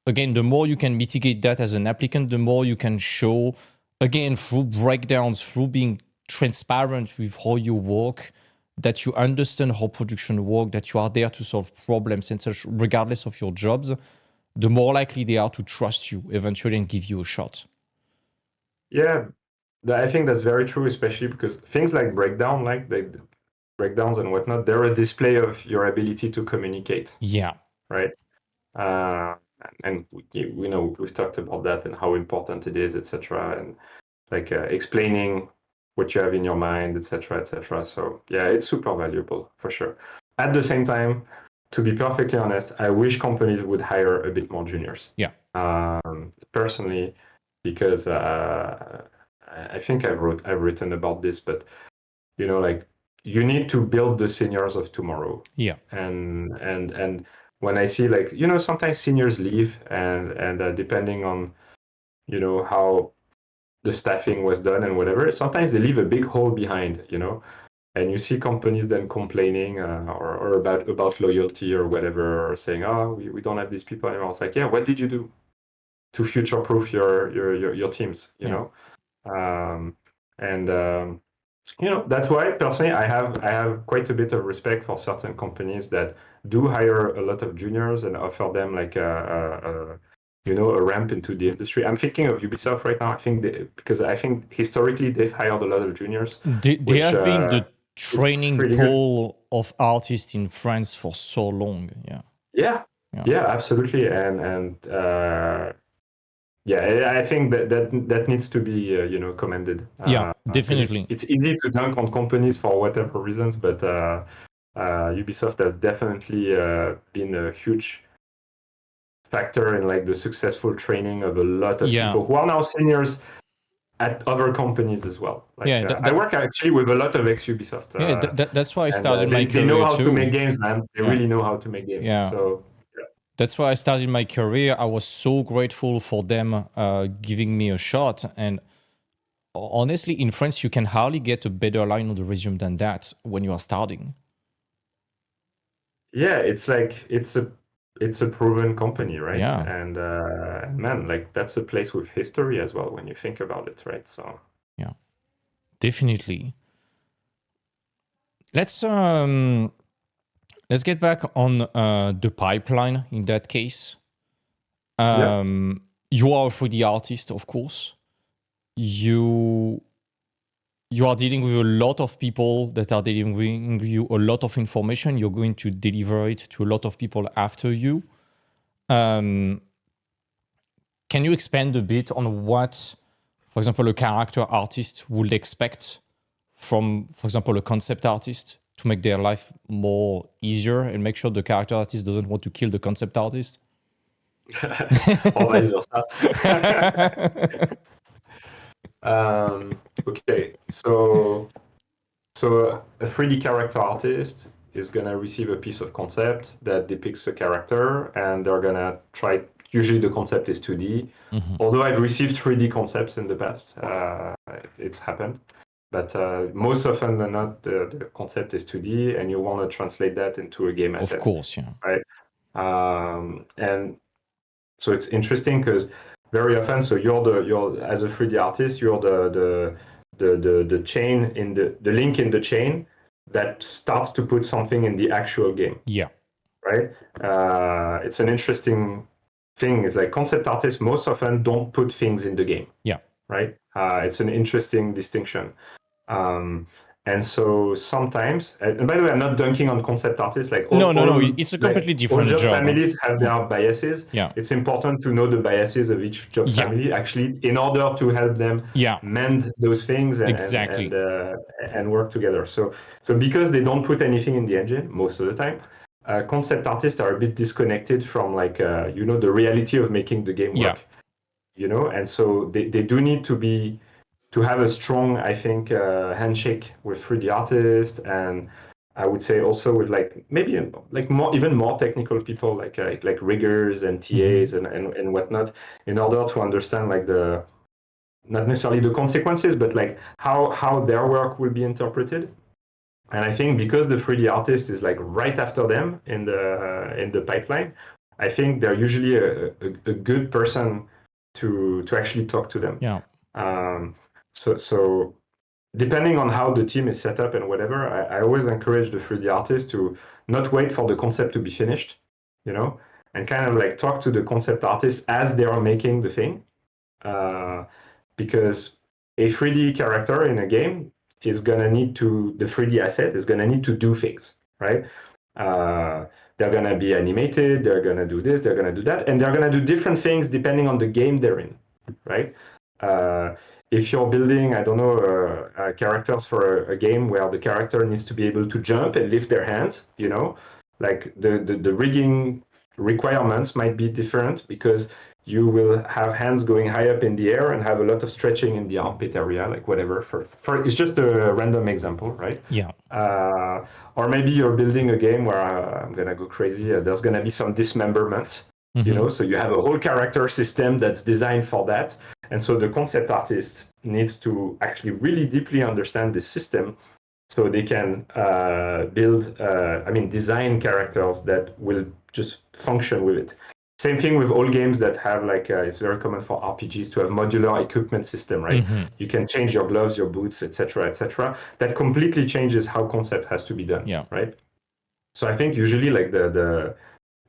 again, the more you can mitigate that as an applicant, the more you can show, again, through breakdowns, through being transparent with how you work, that you understand how production works, that you are there to solve problems and such, regardless of your jobs, the more likely they are to trust you eventually and give you a shot. Yeah, I think that's very true, especially because things like breakdown, like the breakdowns and whatnot, they're a display of your ability to communicate. Yeah. Right. And we know we've talked about that and how important it is, etc. And like explaining what you have in your mind, etc., etc. So yeah, it's super valuable for sure. At the same time, to be perfectly honest, I wish companies would hire a bit more juniors. Yeah. Personally, because I think I've written about this, but like you need to build the seniors of tomorrow. Yeah. And when I see like sometimes seniors leave and depending on how the staffing was done and whatever, sometimes they leave a big hole behind, and you see companies then complaining or about loyalty or whatever, or saying, oh, we don't have these people anymore. It's like, yeah, what did you do to future-proof your teams, you know? That's why personally I have quite a bit of respect for certain companies that do hire a lot of juniors and offer them like a ramp into the industry. I'm thinking of Ubisoft right now. Because I think historically they've hired a lot of juniors. They have been the training pool of artists in France for so long. Yeah, absolutely, and I think that needs to be commended. Yeah, definitely. It's easy to dunk on companies for whatever reasons, but Ubisoft has definitely been a huge factor in like the successful training of a lot of people who are now seniors at other companies as well. Like, I work actually with a lot of ex-Ubisoft. That's why I started my career. They know how to make games, man. They really know how to make games. Yeah. So. That's why I started my career. I was so grateful for them giving me a shot. And honestly, in France, you can hardly get a better line on the resume than that when you are starting. Yeah, it's like it's a proven company, right? Yeah. And man, like that's a place with history as well when you think about it, right? So yeah, definitely. Let's get back on the pipeline in that case. You are a 3D artist, of course. You are dealing with a lot of people that are delivering you a lot of information. You're going to deliver it to a lot of people after you. Can you expand a bit on what, for example, a character artist would expect from, for example, a concept artist to make their life more easier and make sure the character artist doesn't want to kill the concept artist? Or vice versa. Okay, so a 3D character artist is gonna receive a piece of concept that depicts a character, and they're gonna try. Usually, the concept is 2D. Mm-hmm. Although I've received 3D concepts in the past, it's happened. But most often than not, the concept is 2D, and you want to translate that into a game asset. Of course, yeah. Right. And so it's interesting because very often, so you're as a 3D artist, you're the chain in the link in the chain that starts to put something in the actual game. Yeah. Right. It's an interesting thing. Is like concept artists most often don't put things in the game. Yeah. right? It's an interesting distinction. And so sometimes, and by the way, I'm not dunking on concept artists. Like No. It's a completely all different job job. families have their biases. Yeah. It's important to know the biases of each job Yeah. family, actually, in order to help them Yeah. mend those things Exactly. and work together. So because they don't put anything in the engine most of the time, concept artists are a bit disconnected from the reality of making the game work. And so they do need to have a strong, I think, handshake with 3D artists, and I would say also with maybe even more technical people like riggers and TAs and whatnot, in order to understand not necessarily the consequences, but how their work will be interpreted. And I think because the 3D artist is right after them in the pipeline, I think they're usually a good person to actually talk to them. Yeah. So depending on how the team is set up and whatever, I always encourage the 3D artist to not wait for the concept to be finished, and kind of talk to the concept artist as they are making the thing. Because a 3D character in a game is going to need the 3D asset is going to need to do things, right? They're going to be animated, they're going to do this, they're going to do that, and they're going to do different things depending on the game they're in, right? If you're building, I don't know, characters for a game where the character needs to be able to jump and lift their hands, the rigging requirements might be different because you will have hands going high up in the air and have a lot of stretching in the armpit area, whatever. It's just a random example, right? Yeah. Or maybe you're building a game where I'm gonna go crazy. There's gonna be some dismemberment, so you have a whole character system that's designed for that. And so the concept artist needs to actually really deeply understand this system so they can design characters that will just function with it. Same thing with all games that have it's very common for RPGs to have modular equipment system, right? You can change your gloves, your boots, etc., etc. That completely changes how concept has to be done, right? So I think usually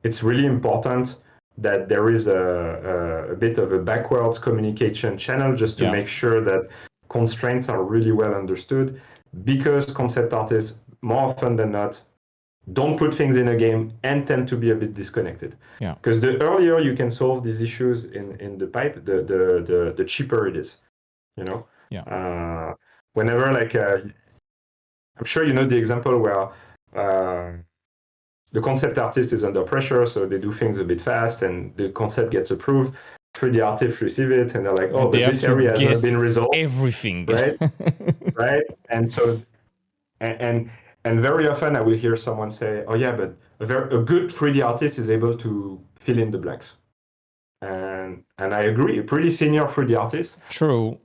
it's really important that there is a bit of a backwards communication channel just to make sure that constraints are really well understood, because concept artists more often than not don't put things in a game and tend to be a bit disconnected. Because the earlier you can solve these issues in the pipe, the cheaper it is. Whenever I'm sure you know the example where the concept artist is under pressure, so they do things a bit fast, and the concept gets approved. 3D artists receive it, and they're like, "Oh, but this area has not been resolved." Everything, right? Right, and so and very often I will hear someone say, "Oh yeah, but a good 3D artist is able to fill in the blanks." And I agree. A pretty senior 3D artist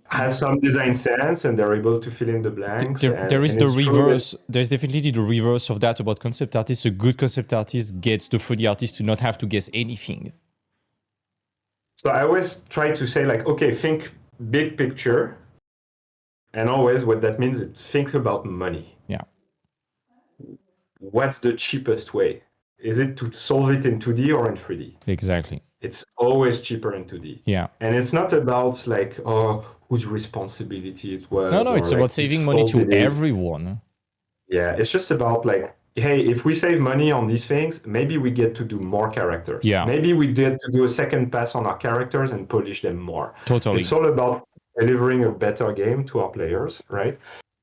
has some design sense, and they're able to fill in the blanks. There is the reverse. There's definitely the reverse of that about concept artists. A good concept artist gets the 3D artist to not have to guess anything. So I always try to say okay, think big picture, and always what that means is think about money. What's the cheapest way? Is it to solve it in 2D or in 3D? Exactly. It's always cheaper in 2D. And it's not about whose responsibility it was. No, it's about saving money to everyone. It's just about hey, if we save money on these things, maybe we get to do more characters. Maybe we get to do a second pass on our characters and polish them more. Totally. It's all about delivering a better game to our players, right?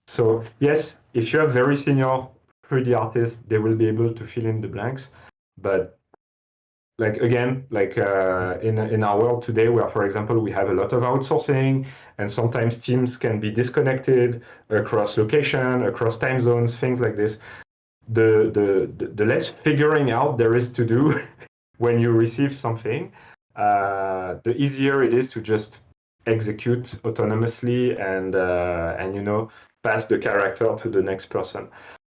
So yes, if you have very senior 3D artists, they will be able to fill in the blanks. But again, in our world today, where, for example, we have a lot of outsourcing, and sometimes teams can be disconnected across location, across time zones, things like this. The less figuring out there is to do when you receive something, the easier it is to just execute autonomously and pass the character to the next person.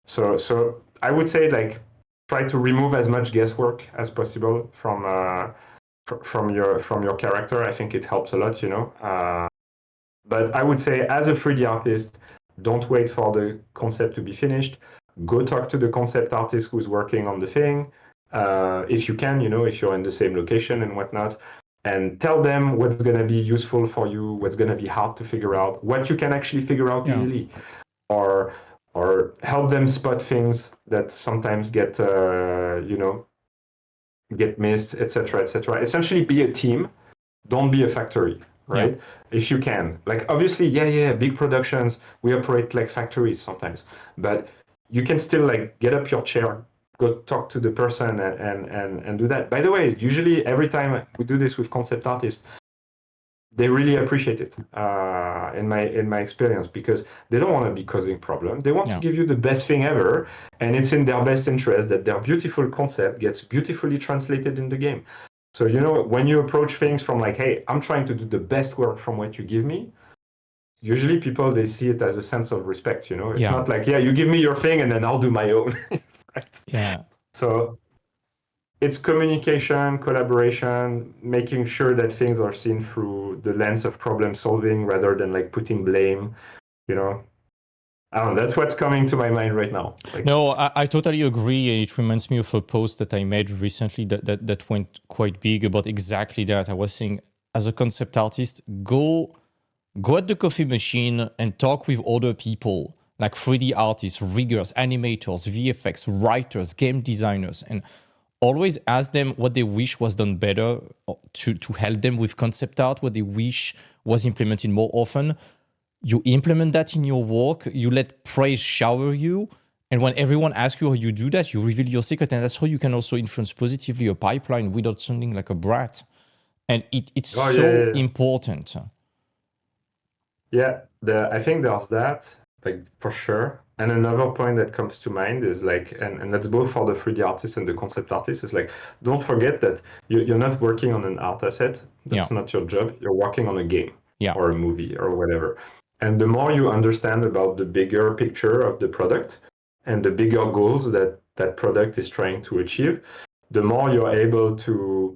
So I would say try to remove as much guesswork as possible from your character. I think it helps a lot, But I would say, as a 3D artist, don't wait for the concept to be finished. Go talk to the concept artist who's working on the thing. If you can, if you're in the same location and whatnot. and tell them what's going to be useful for you, what's going to be hard to figure out, what you can actually figure out easily, or help them spot things that sometimes get get missed, etc., etc. Essentially, be a team. Don't be a factory, right? If you can. Like, obviously, big productions, we operate like factories sometimes, but you can still like get up your chair, go talk to the person and do that. By the way, usually every time we do this with concept artists, they really appreciate it in my experience, because they don't want to be causing problem. They want to give you the best thing ever, and it's in their best interest that their beautiful concept gets beautifully translated in the game. So, when you approach things from like, hey, I'm trying to do the best work from what you give me, usually people, they see it as a sense of respect, It's not like, you give me your thing and then I'll do my own. Right? Yeah. So it's communication, collaboration, making sure that things are seen through the lens of problem solving rather than like putting blame, I don't know, that's what's coming to my mind right now. Like, no, I totally agree. It reminds me of a post that I made recently that went quite big about exactly that. I was saying, as a concept artist, go at the coffee machine and talk with other people, like 3D artists, riggers, animators, VFX, writers, game designers, and always ask them what they wish was done better to help them with concept art, what they wish was implemented more often. You implement that in your work, you let praise shower you, and when everyone asks you how you do that, you reveal your secret, and that's how you can also influence positively a pipeline without sounding like a brat. And it's important. Yeah, I think there's that, like, for sure. And another point that comes to mind is like, and that's both for the 3D artist and the concept artist, is like, don't forget that you're not working on an art asset. That's not your job. You're working on a game or a movie or whatever. And the more you understand about the bigger picture of the product and the bigger goals that that product is trying to achieve, the more you're able to,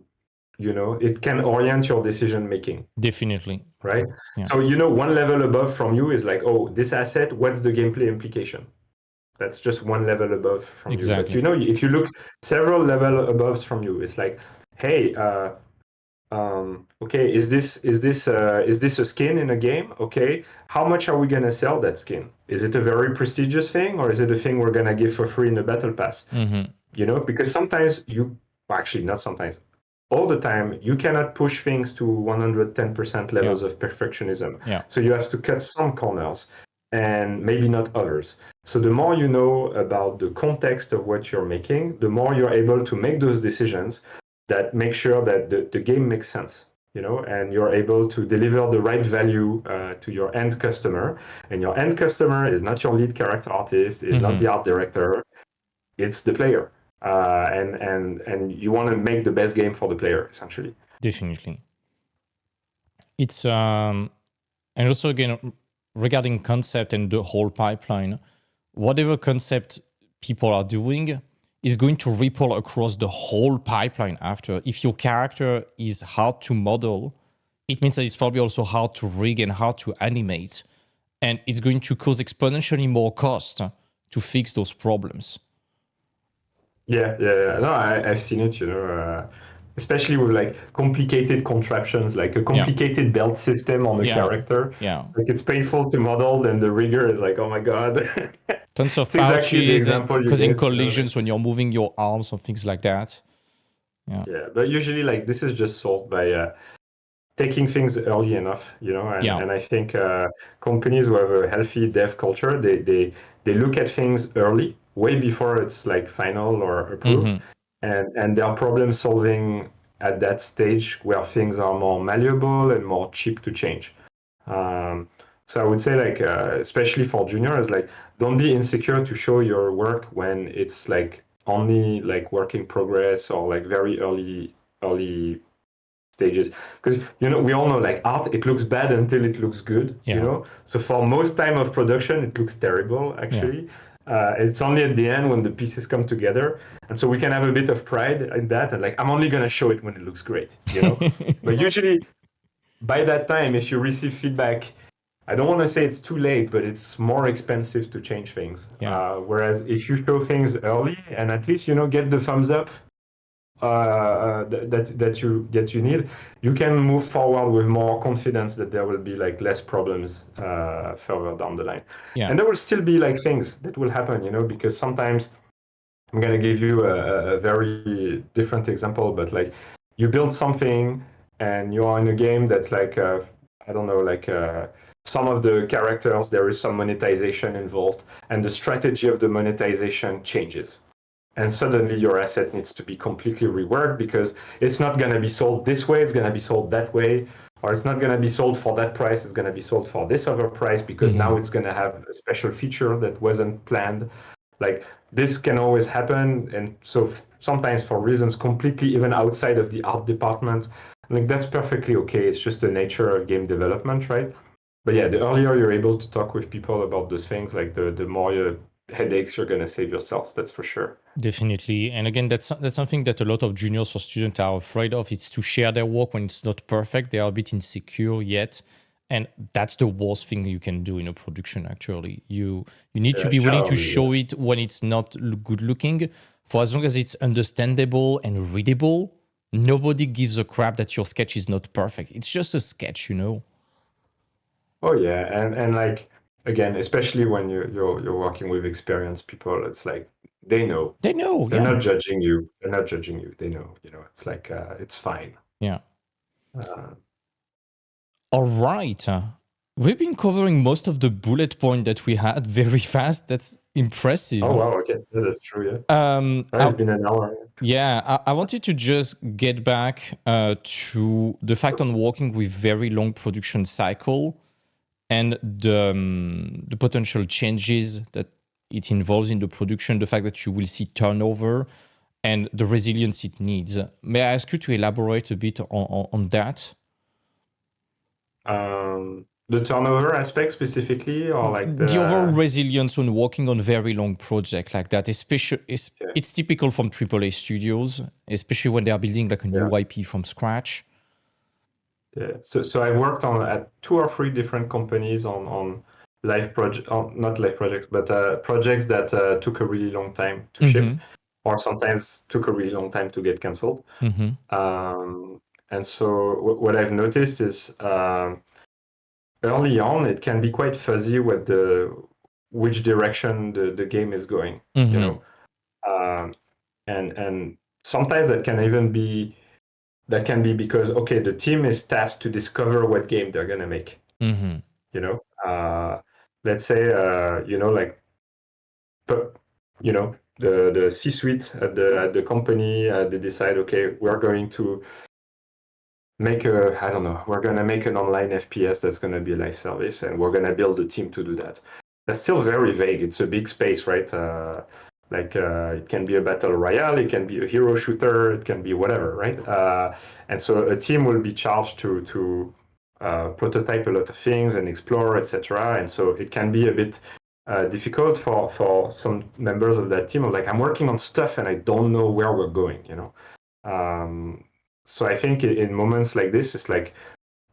it can orient your decision making. Definitely. Right? Yeah. So, one level above from you is like, oh, this asset, what's the gameplay implication? That's just one level above from you. But, if you look several level above from you, it's like, hey, okay, is this a skin in a game? Okay, how much are we gonna sell that skin? Is it a very prestigious thing, or is it a thing we're gonna give for free in the battle pass? Because sometimes actually not sometimes, all the time, you cannot push things to 110% levels of perfectionism. So you have to cut some corners and maybe not others. So the more you know about the context of what you're making, the more you're able to make those decisions that make sure that the game makes sense, and you're able to deliver the right value to your end customer. And your end customer is not your lead character artist, is not the art director, it's the player. And you want to make the best game for the player, essentially. Definitely. It's and also again regarding concept and the whole pipeline, whatever concept people are doing is going to ripple across the whole pipeline after. If your character is hard to model, it means that it's probably also hard to rig and hard to animate. And it's going to cause exponentially more cost to fix those problems. Yeah. No, I've seen it, especially with like complicated contraptions, like a complicated belt system on the character. Yeah. Like, it's painful to model, then the rigger is like, oh my God. Tons of pouches and causing collisions when you're moving your arms or things like that. Yeah, but usually like this is just solved by taking things early enough, and I think companies who have a healthy dev culture, they look at things early, way before it's like final or approved, and they're problem solving at that stage where things are more malleable and more cheap to change. So I would say, like, especially for juniors, like, don't be insecure to show your work when it's like only like work in progress or like very early stages, because we all know, like, art, it looks bad until it looks good. So for most time of production, it looks terrible actually. It's only at the end when the pieces come together, and so we can have a bit of pride in that, and like, I'm only gonna show it when it looks great, But usually by that time, if you receive feedback, I don't want to say it's too late, but it's more expensive to change things. Whereas if you show things early and at least, get the thumbs up, that you need, you can move forward with more confidence that there will be like less problems further down the line. Yeah. And there will still be like things that will happen, you know, because sometimes I'm gonna give you a very different example, but like you build something and you are in a game that's like I don't know, like some of the characters, there is some monetization involved, and the strategy of the monetization changes. And suddenly your asset needs to be completely reworked because it's not going to be sold this way, it's going to be sold that way, or it's not going to be sold for that price, it's going to be sold for this other price because now it's going to have a special feature that wasn't planned. Like this can always happen. And so sometimes for reasons completely even outside of the art department, like that's perfectly okay. It's just the nature of game development, right? But yeah, the earlier you're able to talk with people about those things, like the more headaches you're going to save yourself. That's for sure. Definitely. And again, that's something that a lot of juniors or students are afraid of. It's to share their work when it's not perfect. They are a bit insecure yet. And that's the worst thing you can do in a production, actually. You need to be willing to show it when it's not good looking. For as long as it's understandable and readable, nobody gives a crap that your sketch is not perfect. It's just a sketch, you know? Oh yeah, and like again, especially when you're working with experienced people, it's like they know. They know, They're yeah. not judging you. They're not judging you. They know. You know, it's like it's fine. Yeah. Uh, All right. We've been covering most of the bullet point that we had very fast. That's impressive. oh wow, okay, yeah, that's true. Yeah, it's been an hour. Yeah, I wanted to just get back to the fact on working with very long production cycle and the potential changes that it involves in the production, the fact that you will see turnover and the resilience it needs. May I ask you to elaborate a bit on that? The turnover aspect specifically, or like the overall resilience when working on very long projects like that, especially it's typical from AAA studios, especially when they are building like a new IP from scratch. Yeah, so I've worked at 2 or 3 different companies on live project, not live projects, but projects that took a really long time to ship, or sometimes took a really long time to get canceled. And so what I've noticed is early on, it can be quite fuzzy with which direction the game is going, you know, and sometimes that can be because okay, the team is tasked to discover what game they're gonna make. You know, let's say you know, like, you know, the C-suite at the company, they decide, okay, we're going to make I don't know, we're going to make an online FPS that's going to be a live service, and we're going to build a team to do that. That's still very vague. It's a big space, right? It can be a battle royale, it can be a hero shooter, it can be whatever, right? And so a team will be charged to prototype a lot of things and explore, etc. And so it can be a bit difficult for some members of that team. Of like, I'm working on stuff and I don't know where we're going, you know. So I think in moments like this, it's like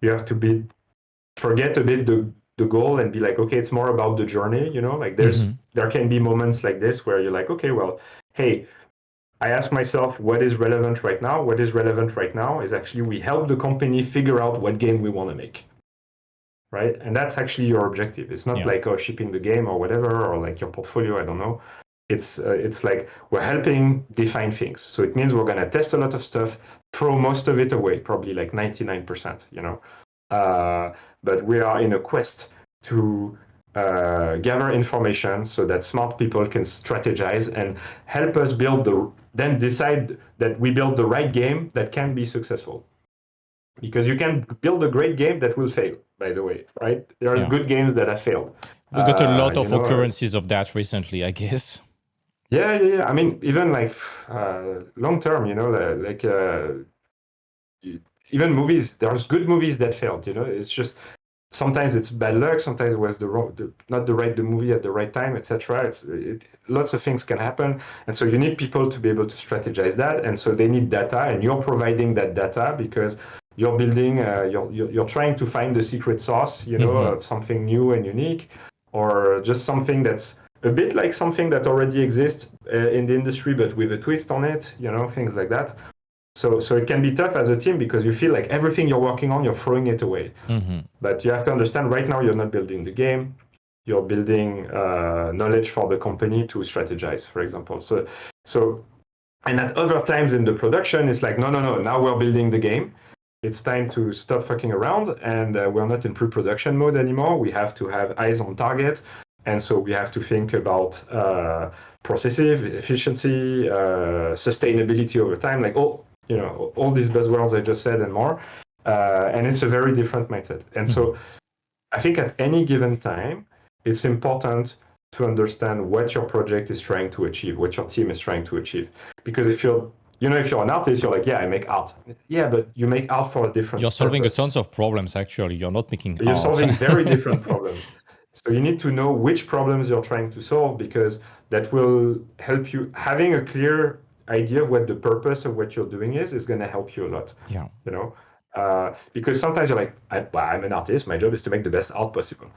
you have to forget a bit the goal and be like, okay, it's more about the journey, you know, like there can be moments like this where you're like, okay, well, hey, I ask myself, what is relevant right now? What is relevant right now is actually we help the company figure out what game we want to make, right? And that's actually your objective. It's not like, oh, shipping the game or whatever, or like your portfolio, I don't know. It's like we're helping define things. So it means we're going to test a lot of stuff, throw most of it away, probably like 99%, you know. But we are in a quest to gather information so that smart people can strategize and help us then decide that we build the right game that can be successful. Because you can build a great game that will fail, by the way, right? There are good games that have failed. We got a lot of occurrences of that recently, I guess. Yeah. I mean, even like long term, you know, like even movies. There's good movies that failed. You know, it's just sometimes it's bad luck. Sometimes it was not the movie at the right time, etc. Lots of things can happen, and so you need people to be able to strategize that. And so they need data, and you're providing that data because you're building. You're trying to find the secret sauce, you know, of something new and unique, or just something that's a bit like something that already exists in the industry, but with a twist on it, you know, things like that. So it can be tough as a team because you feel like everything you're working on, you're throwing it away. But you have to understand right now you're not building the game. You're building knowledge for the company to strategize, for example. So and at other times in the production, it's like, no, now we're building the game. It's time to stop fucking around, and we're not in pre-production mode anymore. We have to have eyes on target, and so we have to think about processes, efficiency, sustainability over time, like all these buzzwords I just said and more. And it's a very different mindset. And so I think at any given time, it's important to understand what your project is trying to achieve, what your team is trying to achieve. Because if you're an artist, you're like, yeah, I make art. Yeah, but you make art for a different You're solving purpose. tons of problems, actually. You're not making art. You're solving very different problems. So you need to know which problems you're trying to solve, because that will help you. Having a clear idea of what the purpose of what you're doing is going to help you a lot. Yeah. Because sometimes you're like, I'm an artist. My job is to make the best art possible.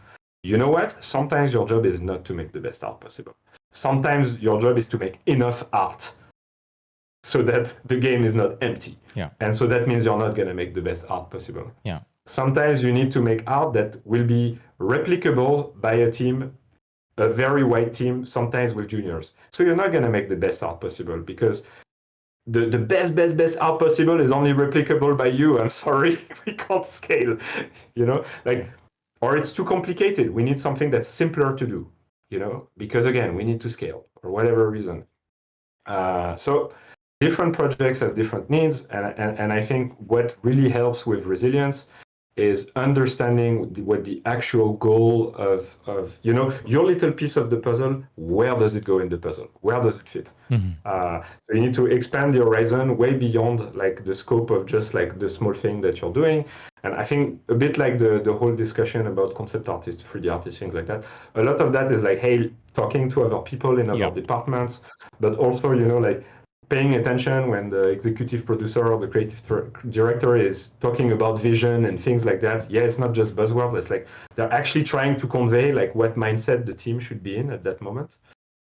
You know what? Sometimes your job is not to make the best art possible. Sometimes your job is to make enough art so that the game is not empty. Yeah. And so that means you're not going to make the best art possible. Yeah. Sometimes you need to make art that will be replicable by a team, a very wide team, sometimes with juniors. So you're not going to make the best art possible because the best art possible is only replicable by you. I'm sorry, we can't scale, or it's too complicated. We need something that's simpler to do, because again, we need to scale for whatever reason. So different projects have different needs. And I think what really helps with resilience is understanding what the actual goal of your little piece of the puzzle, where does it go in the puzzle? Where does it fit? So you need to expand your horizon way beyond like the scope of just like the small thing that you're doing. And I think a bit like the whole discussion about concept artists, 3D artists, things like that, a lot of that is like, hey, talking to other people in other departments, but also, like paying attention when the executive producer or the creative director is talking about vision and things like that. Yeah, it's not just buzzword. It's like they're actually trying to convey like what mindset the team should be in at that moment.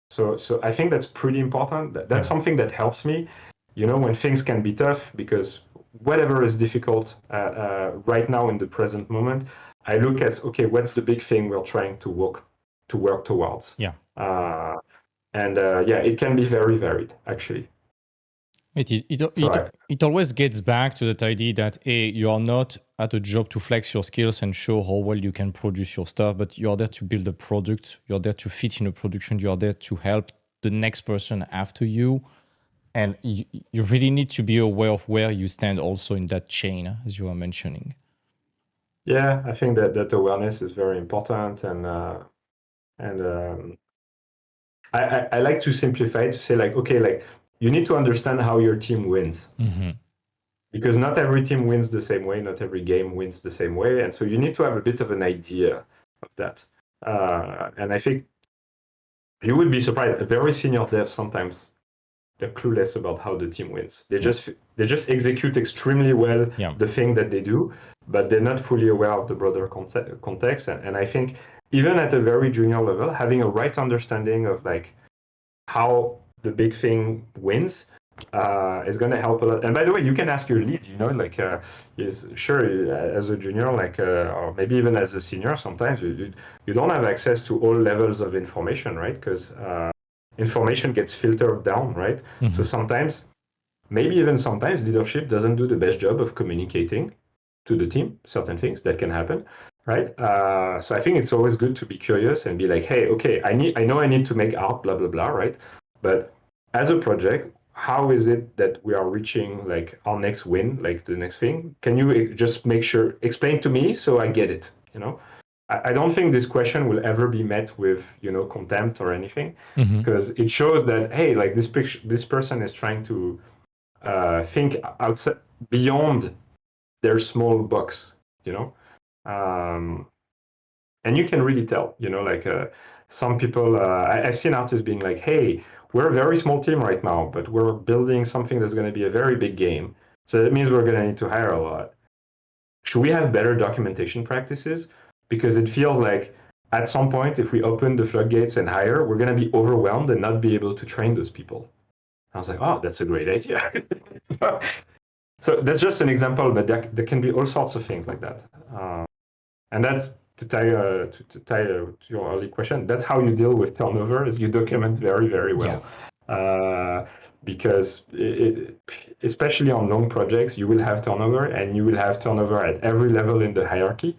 So I think that's pretty important. That's something that helps me, when things can be tough, because whatever is difficult right now in the present moment, I look at, okay, what's the big thing we're trying to work towards? Yeah. It can be very varied, actually. It always gets back to that idea that you are not at a job to flex your skills and show how well you can produce your stuff, but you're there to build a product. You're there to fit in a production. You're there to help the next person after you. And you really need to be aware of where you stand also in that chain, as you were mentioning. Yeah, I think that awareness is very important. And I like to simplify it to say like, okay, like, you need to understand how your team wins. Because not every team wins the same way, not every game wins the same way. And so you need to have a bit of an idea of that. And I think you would be surprised, a very senior dev sometimes, they're clueless about how the team wins. They just execute extremely well the thing that they do, but they're not fully aware of the broader context. And I think even at a very junior level, having a right understanding of like how the big thing wins is going to help a lot. And by the way, you can ask your lead, yes, sure, as a junior, like, or maybe even as a senior, sometimes you don't have access to all levels of information, right? Because information gets filtered down, right? So sometimes, leadership doesn't do the best job of communicating to the team certain things that can happen, right? So I think it's always good to be curious and be like, hey, okay, I know I need to make art, blah, blah, blah, right? But as a project, how is it that we are reaching like our next win, like the next thing? Can you just explain to me so I get it, I don't think this question will ever be met with, contempt or anything, because it shows that, hey, like this person is trying to think outside, beyond their small box, and you can really tell, some people, I've seen artists being like, hey, we're a very small team right now, but we're building something that's going to be a very big game. So that means we're going to need to hire a lot. Should we have better documentation practices? Because it feels like at some point, if we open the floodgates and hire, we're going to be overwhelmed and not be able to train those people. I was like, oh, that's a great idea. So that's just an example, but there can be all sorts of things like that. And that's to tie to your early question. That's how you deal with turnover: is you document very, very well. Because especially on long projects, you will have turnover, and you will have turnover at every level in the hierarchy.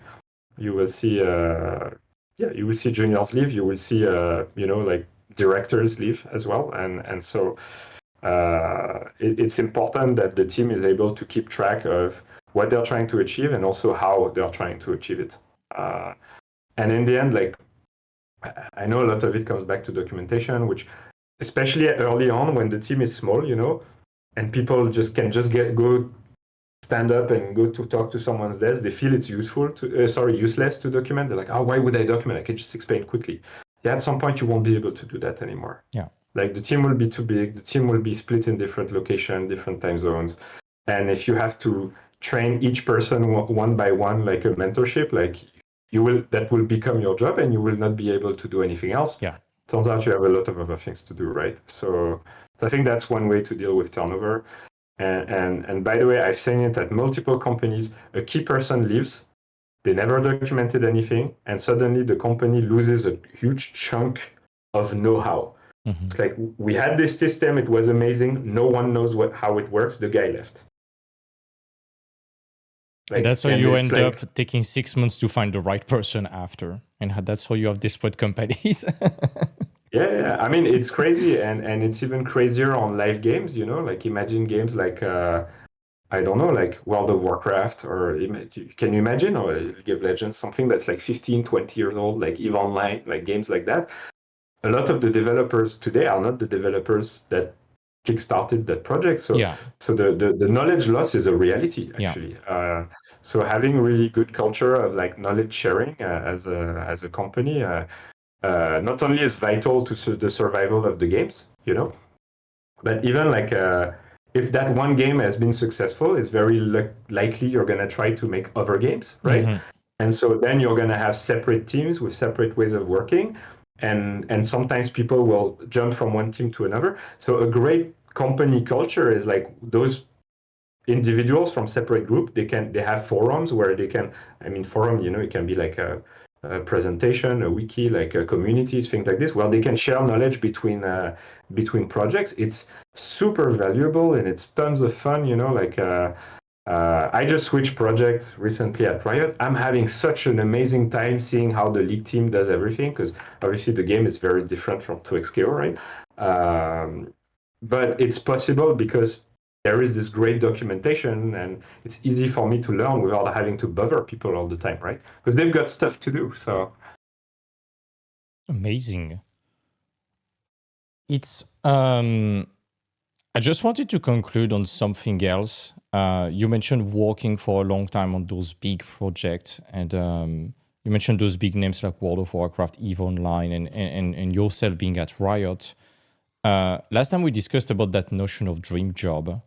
You will see, you will see juniors leave. You will see, like directors leave as well, and so it's important that the team is able to keep track of what they're trying to achieve and also how they're trying to achieve it. And in the end, like, I know a lot of it comes back to documentation, which especially early on when the team is small, and people can go stand up and go to talk to someone's desk, they feel it's useless to document. They're like, oh, why would I document? I can just explain quickly. Yeah, at some point you won't be able to do that anymore. Yeah. Like the team will be too big, the team will be split in different locations, different time zones. And if you have to train each person one by one, like a mentorship, like that will become your job and you will not be able to do anything else. Yeah. Turns out you have a lot of other things to do, right? So I think that's one way to deal with turnover. And by the way, I've seen it at multiple companies. A key person leaves, they never documented anything, and suddenly the company loses a huge chunk of know-how. Mm-hmm. It's like, we had this system, it was amazing, no one knows how it works, the guy left. Like, and that's how you end up taking 6 months to find the right person after. And that's how you have desperate companies. Yeah. I mean, it's crazy. And it's even crazier on live games, like imagine games like, I don't know, like World of Warcraft, or can you imagine, or League of Legends, something that's like 15, 20 years old, like EVE Online, like games like that. A lot of the developers today are not the developers that kickstarted that project. So the knowledge loss is a reality, actually. Yeah. So having really good culture of like knowledge sharing as a company not only is vital to the survival of the games, but even like if that one game has been successful, it's very likely you're going to try to make other games, right? Mm-hmm. And so then you're going to have separate teams with separate ways of working. And sometimes people will jump from one team to another. So a great company culture is like those individuals from separate group, they have forums where they can, forum, it can be like a presentation, a wiki, like communities, things like this. Well, they can share knowledge between projects. It's super valuable and it's tons of fun, like I just switched projects recently at Riot. I'm having such an amazing time seeing how the league team does everything, because obviously the game is very different from 2XKO, right? But it's possible because there is this great documentation and it's easy for me to learn without having to bother people all the time, right? Because they've got stuff to do, so. Amazing. It's, I just wanted to conclude on something else. You mentioned working for a long time on those big projects, and you mentioned those big names like World of Warcraft, EVE Online, and yourself being at Riot. Last time we discussed about that notion of dream job.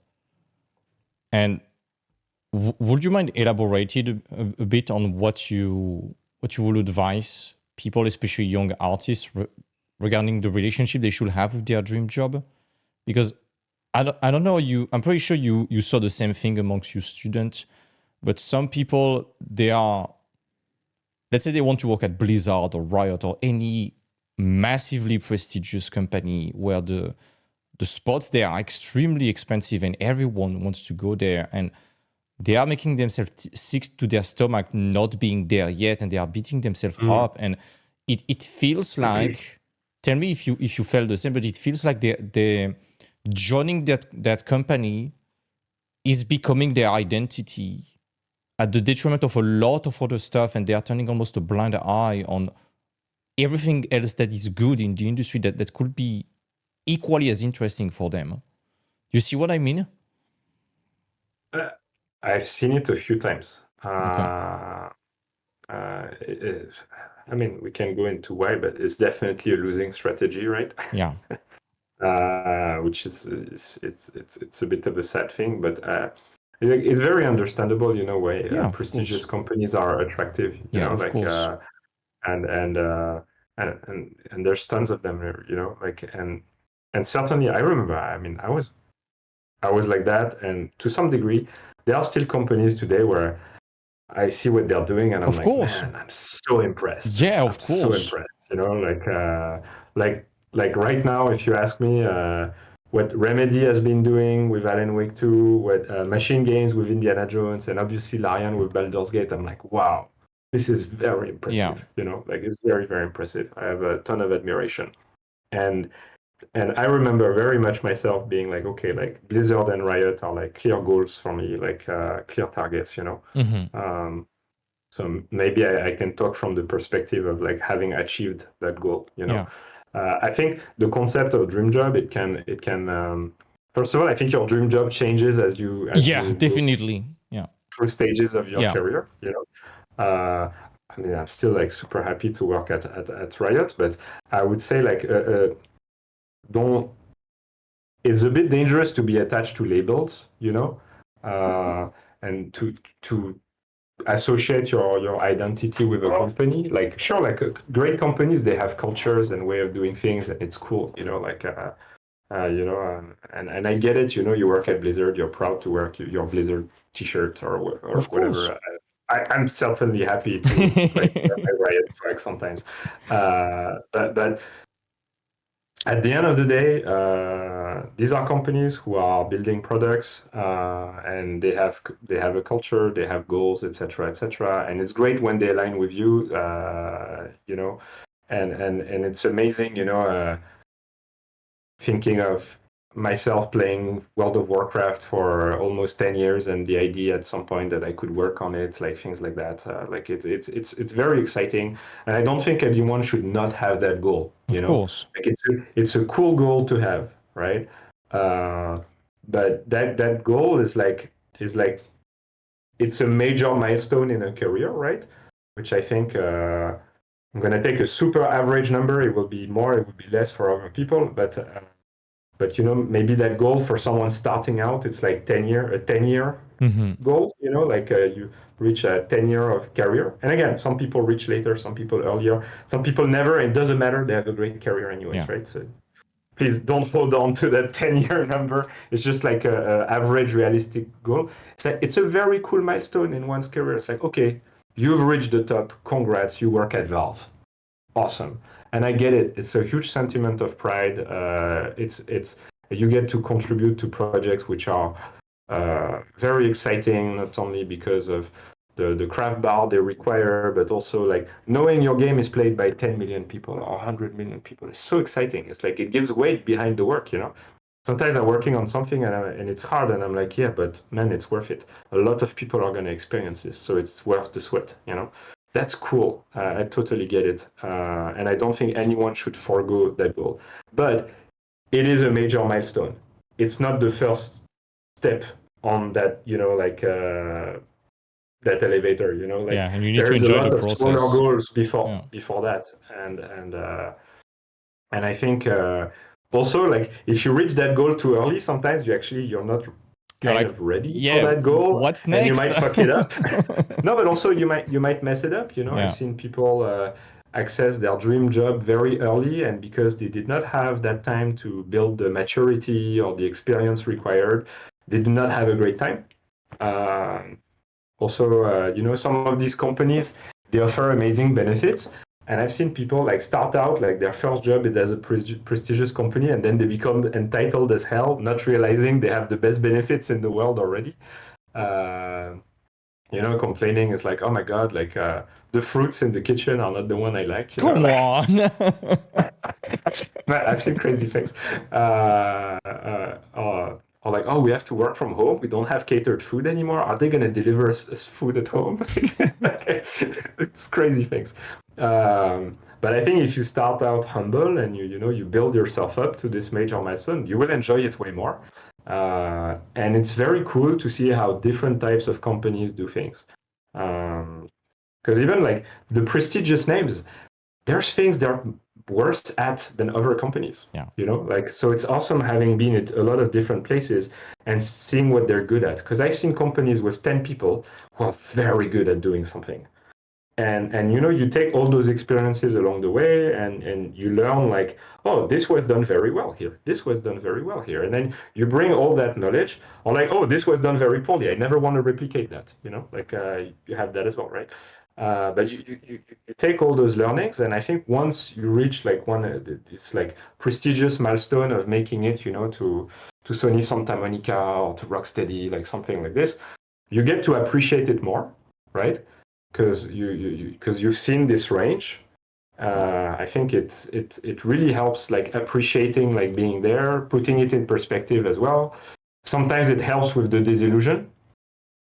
And would you mind elaborating a bit on what you would advise people, especially young artists, regarding the relationship they should have with their dream job? Because I don't know, I'm pretty sure you saw the same thing amongst your students, but some people, let's say they want to work at Blizzard or Riot or any massively prestigious company where the spots there are extremely expensive and everyone wants to go there, and they are making themselves sick to their stomach not being there yet, and they are beating themselves up, and it feels like, tell me if you felt the same, but it feels like they joining that company is becoming their identity at the detriment of a lot of other stuff, and they are turning almost a blind eye on everything else that is good in the industry that could be equally as interesting for them. You see what I mean? I've seen it a few times. Okay. We can go into why, but it's definitely a losing strategy, right? Yeah. Which is it's a bit of a sad thing, but it's very understandable, why prestigious companies are attractive. Of course. And there's tons of them, and certainly I remember. I was like that, and to some degree, there are still companies today where I see what they're doing, and I'm Of like, course. man, I'm so impressed. Yeah, I'm of so course. impressed. Like right now, if you ask me what Remedy has been doing with Alan Wake 2, what Machine Games with Indiana Jones, and obviously Larian with Baldur's Gate, I'm like, wow, this is very Yeah. impressive. Like it's very, very impressive. I have a ton of admiration, and and I remember very much myself being like, okay, like Blizzard and Riot are like clear goals for me, like clear targets. Um, so maybe I can talk from the perspective of like having achieved that goal. Yeah. I think the concept of dream job, it can. First of all, I think your dream job changes as Yeah, you go definitely. Yeah. through stages of your Yeah. career. Uh, I mean, I'm still like super happy to work at Riot, but I would say like don't. It's a bit dangerous to be attached to labels, and to associate your identity with a company. Like sure, like great companies, they have cultures and way of doing things, and it's cool, and I get it. You work at Blizzard, you're proud to wear your Blizzard T-shirt or Of course. whatever. I'm certainly happy to like wear my Riot flag sometimes, but at the end of the day, these are companies who are building products, and they have a culture, they have goals, etc., etc. And it's great when they align with you, and it's amazing, thinking of myself playing World of Warcraft for almost 10 years, and the idea at some point that I could work on it, like things like that. Like it's very exciting, and I don't think anyone should not have that goal. Of course. Like it's a cool goal to have, right? Uh, but that goal is like it's a major milestone in a career, right? Which I think. I'm going to take a super average number. It will be more, it will be less for other people, but maybe that goal for someone starting out, it's like 10-year goal, like you reach a 10-year of career. And again, some people reach later, some people earlier, some people never, and it doesn't matter, they have a great career anyways, right? So please don't hold on to that 10-year number. It's just like a average realistic goal. It's a very cool milestone in one's career. It's like, okay, you've reached the top, congrats, you work at Valve. Awesome. And I get it. It's a huge sentiment of pride. It's you get to contribute to projects which are very exciting, not only because of the craft bar they require, but also like knowing your game is played by 10 million people or 100 million people. It's so exciting. It's like it gives weight behind the work. Sometimes I'm working on something and it's hard, and I'm like, yeah, but man, it's worth it. A lot of people are going to experience this, so it's worth the sweat. That's cool. I totally get it. And I don't think anyone should forego that goal. But it is a major milestone. It's not the first step on that, that elevator, And you need to there's a enjoy lot the of process. smaller goals before that. And I think also, like, if you reach that goal too early, sometimes you're not kind of ready for that goal. What's next? And you might fuck it up. No, but also you might mess it up. I've seen people access their dream job very early, and because they did not have that time to build the maturity or the experience required, they did not have a great time. Also, some of these companies, they offer amazing benefits. And I've seen people like start out, like their first job is as a prestigious company, and then they become entitled as hell, not realizing they have the best benefits in the world already. Complaining is like, oh my God, like the fruits in the kitchen are not the one I like. Come on. I've seen crazy things. Or like, oh, we have to work from home. We don't have catered food anymore. Are they going to deliver us food at home? It's crazy things. But I think if you start out humble and you build yourself up to this major milestone, you will enjoy it way more. And it's very cool to see how different types of companies do things. Because even like the prestigious names, there's things they're worse at than other companies. So it's awesome having been at a lot of different places and seeing what they're good at. Because I've seen companies with 10 people who are very good at doing something. And you take all those experiences along the way, and you learn like, oh, this was done very well here, this was done very well here, and then you bring all that knowledge, or like, oh, this was done very poorly, I never want to replicate that, like you have that as well, right? But you take all those learnings, and I think once you reach like this like prestigious milestone of making it, to Sony Santa Monica or to Rocksteady, like something like this, you get to appreciate it more, right? Because you've seen this range. I think it really helps like appreciating like being there, putting it in perspective as well. Sometimes it helps with the disillusion,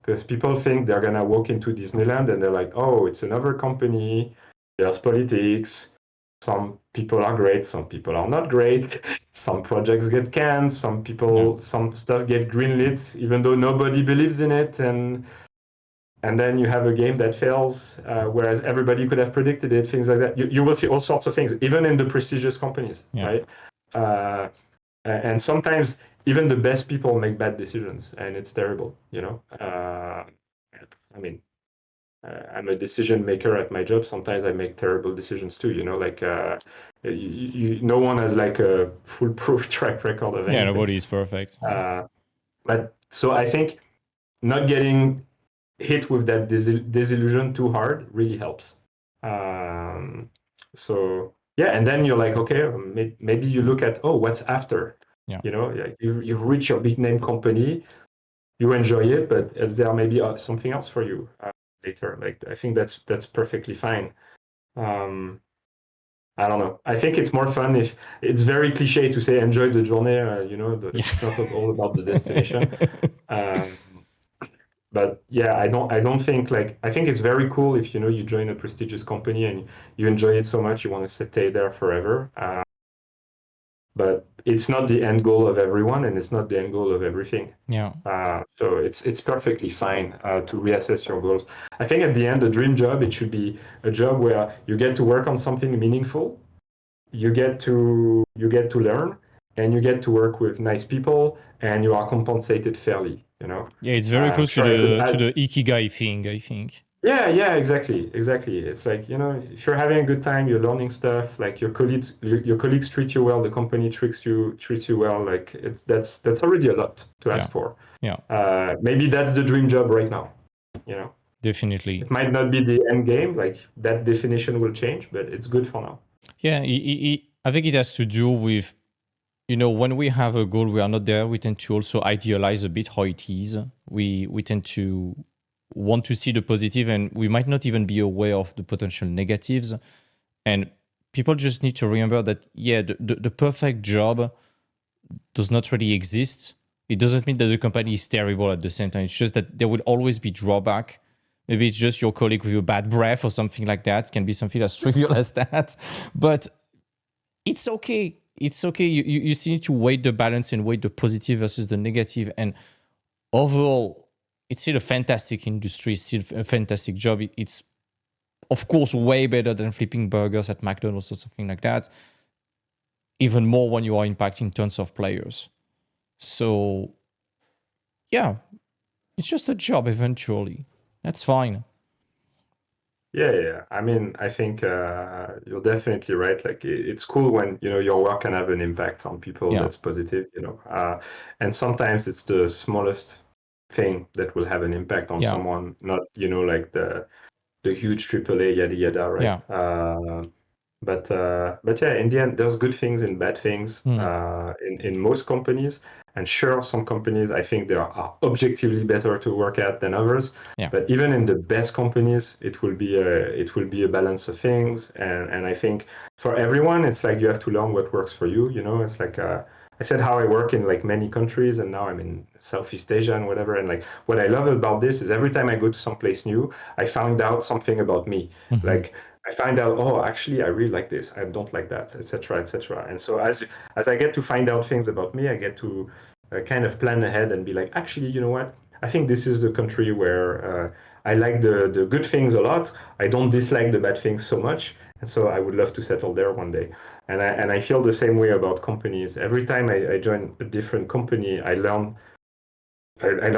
because people think they're gonna walk into Disneyland and they're like, oh, it's another company, there's politics, some people are great, some people are not great, some projects get canned, some stuff get greenlit even though nobody believes in it, and then you have a game that fails, whereas everybody could have predicted it, things like that. You will see all sorts of things, even in the prestigious companies, right? And sometimes even the best people make bad decisions, and it's terrible, I mean, I'm a decision maker at my job. Sometimes I make terrible decisions too, like no one has like a foolproof track record of anything. Yeah, nobody is perfect. But so I think not getting hit with that disillusion too hard really helps. So yeah, and then you're like, okay, maybe you look at, oh, what's after? You've reached your big name company, you enjoy it, but is there maybe something else for you later? Like, I think that's perfectly fine. I don't know. I think it's more fun if it's very cliche to say enjoy the journey. It's not all about the destination. But yeah, I don't think like, I think it's very cool if you join a prestigious company and you enjoy it so much you want to stay there forever. But it's not the end goal of everyone, and it's not the end goal of everything. So it's perfectly fine to reassess your goals. I think at the end, the dream job, it should be a job where you get to work on something meaningful, you get to learn, and you get to work with nice people, and you are compensated fairly. Yeah, it's very close to the ikigai thing, I think. Yeah, exactly. It's like, if you're having a good time, you're learning stuff, like your colleagues treat you well, the company treats you well, like that's already a lot to ask for. Maybe that's the dream job right now. Definitely. It might not be the end game, like that definition will change, but it's good for now. Yeah, I think it has to do with, when we have a goal, we are not there. We tend to also idealize a bit how it is. We tend to want to see the positive, and we might not even be aware of the potential negatives. And people just need to remember that, the perfect job does not really exist. It doesn't mean that the company is terrible at the same time. It's just that there will always be drawback. Maybe it's just your colleague with a bad breath or something like that. It can be something as trivial as that. But it's okay. It's okay. You still need to weigh the balance and weigh the positive versus the negative. And overall, it's still a fantastic industry. It's still a fantastic job. It's, of course, way better than flipping burgers at McDonald's or something like that. Even more when you are impacting tons of players. So, yeah, it's just a job eventually. That's fine. Yeah. I mean, I think you're definitely right. Like, it's cool when your work can have an impact on people. That's positive. And sometimes it's the smallest thing that will have an impact on someone. Not like the huge AAA yada yada, right? But yeah, in the end, there's good things and bad things in most companies. And sure, some companies, I think they are objectively better to work at than others. But even in the best companies, it will be a balance of things. And I think for everyone, it's like you have to learn what works for you. It's like I said how I work in like many countries, and now I'm in Southeast Asia and whatever. And like what I love about this is every time I go to someplace new, I found out something about me. Like, I find out, oh, actually, I really like this. I don't like that, etc., etc. And so as I get to find out things about me, I get to kind of plan ahead and be like, actually, you know what? I think this is the country where I like the good things a lot. I don't dislike the bad things so much. And so I would love to settle there one day. And I feel the same way about companies. Every time I join a different company, I learn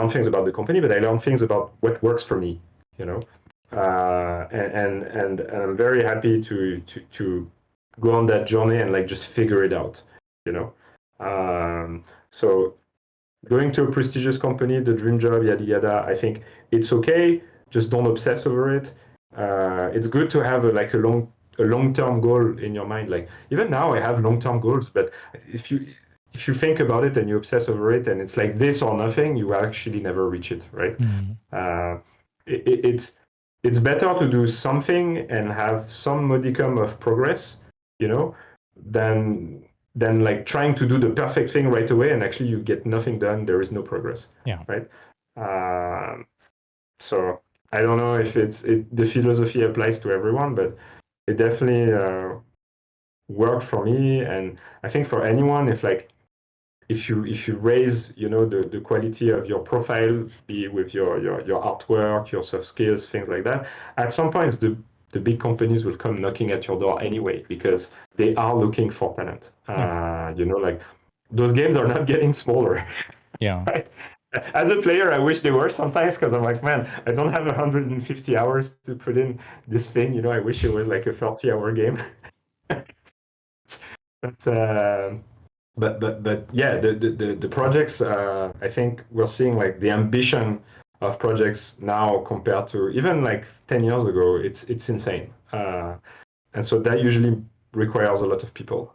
things about the company, but I learn things about what works for me, and I'm very happy to go on that journey and like just figure it out, you know. So going to a prestigious company, the dream job, yada yada, I think it's okay. Just don't obsess over it. It's good to have a long-term goal in your mind. Like even now, I have long-term goals, but if you think about it and you obsess over it, and it's like this or nothing, you actually never reach it, right? Uh, it's better to do something and have some modicum of progress, you know, than like trying to do the perfect thing right away and actually you get nothing done. There is no progress. Yeah. Right. So I don't know if the philosophy applies to everyone, but it definitely worked for me, and I think for anyone, if you raise, you know, the quality of your profile, be with your artwork, your soft skills, things like that, at some point the big companies will come knocking at your door anyway because they are looking for talent. You know, like those games are not getting smaller. Yeah. Right? As a player, I wish they were sometimes because I'm like, man, I don't have 150 hours to put in this thing. You know, I wish it was like a 30-hour game. But yeah, the projects, I think we're seeing like the ambition of projects now compared to even like 10 years ago, it's insane. And so that usually requires a lot of people.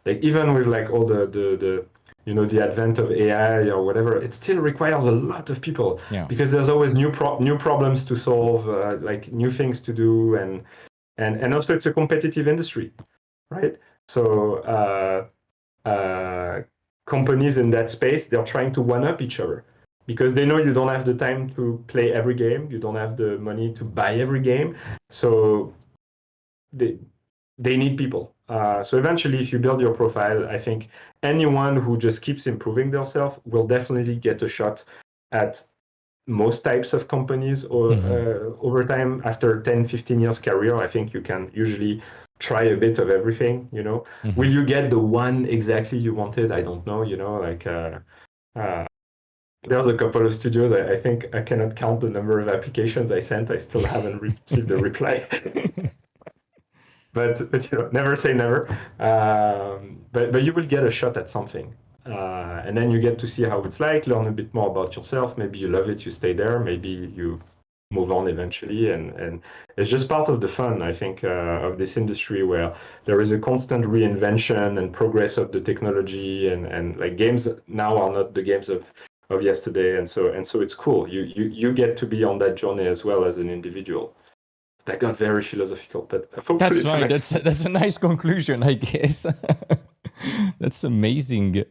Like even with like all the you know, the advent of AI or whatever, it still requires a lot of people because there's always new problems to solve, like new things to do, and also it's a competitive industry, right? So companies in that space, they're trying to one up each other because they know you don't have the time to play every game, you don't have the money to buy every game, so they need people. So eventually, if you build your profile, I think anyone who just keeps improving themselves will definitely get a shot at most types of companies or over time. After 10, 15 years career, I think you can usually try a bit of everything, you know. Will you get the one exactly you wanted? I don't know, you know, like there's a couple of studios. I think I cannot count the number of applications I sent. I still haven't received a reply. But you know, never say never. But you will get a shot at something, and then you get to see how it's like, learn a bit more about yourself. Maybe you love it, you stay there. Maybe you move on eventually, and it's just part of the fun, I think, of this industry where there is a constant reinvention and progress of the technology, and like games now are not the games of yesterday, and so it's cool. You get to be on that journey as well as an individual. That got very philosophical, but that's fine. That's a nice conclusion, I guess. That's amazing.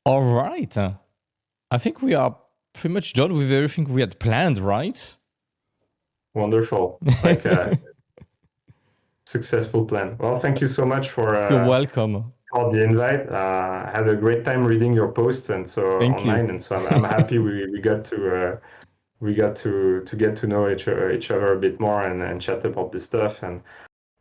All right. I think we are pretty much done with everything we had planned, right? Wonderful. Like successful plan. Well, thank you so much for You're welcome. For the invite. Had a great time reading your posts and so online, and so I'm happy we got to get to know each other a bit more and chat about this stuff.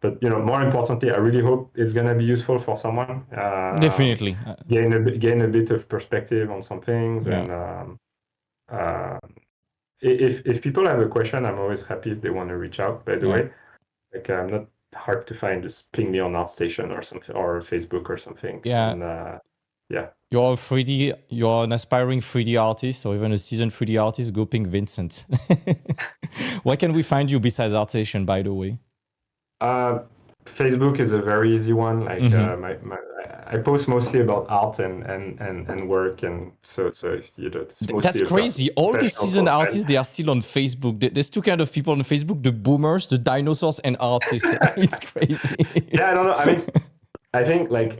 But you know, more importantly, I really hope it's gonna be useful for someone. Definitely gain a bit of perspective on some things, and if people have a question, I'm always happy if they want to reach out. By the way, like I'm not hard to find. Just ping me on ArtStation or something, or Facebook or something. Yeah. And, yeah. You're an aspiring 3D artist or even a seasoned 3D artist, go ping Vincent. Where can we find you besides ArtStation, by the way? Facebook is a very easy one. Like I post mostly about art and work, and so you know, that's crazy. All the seasoned artists, they are still on Facebook. There's two kind of people on Facebook: the boomers, the dinosaurs, and artists. It's crazy. Yeah, I don't know. I mean, I think like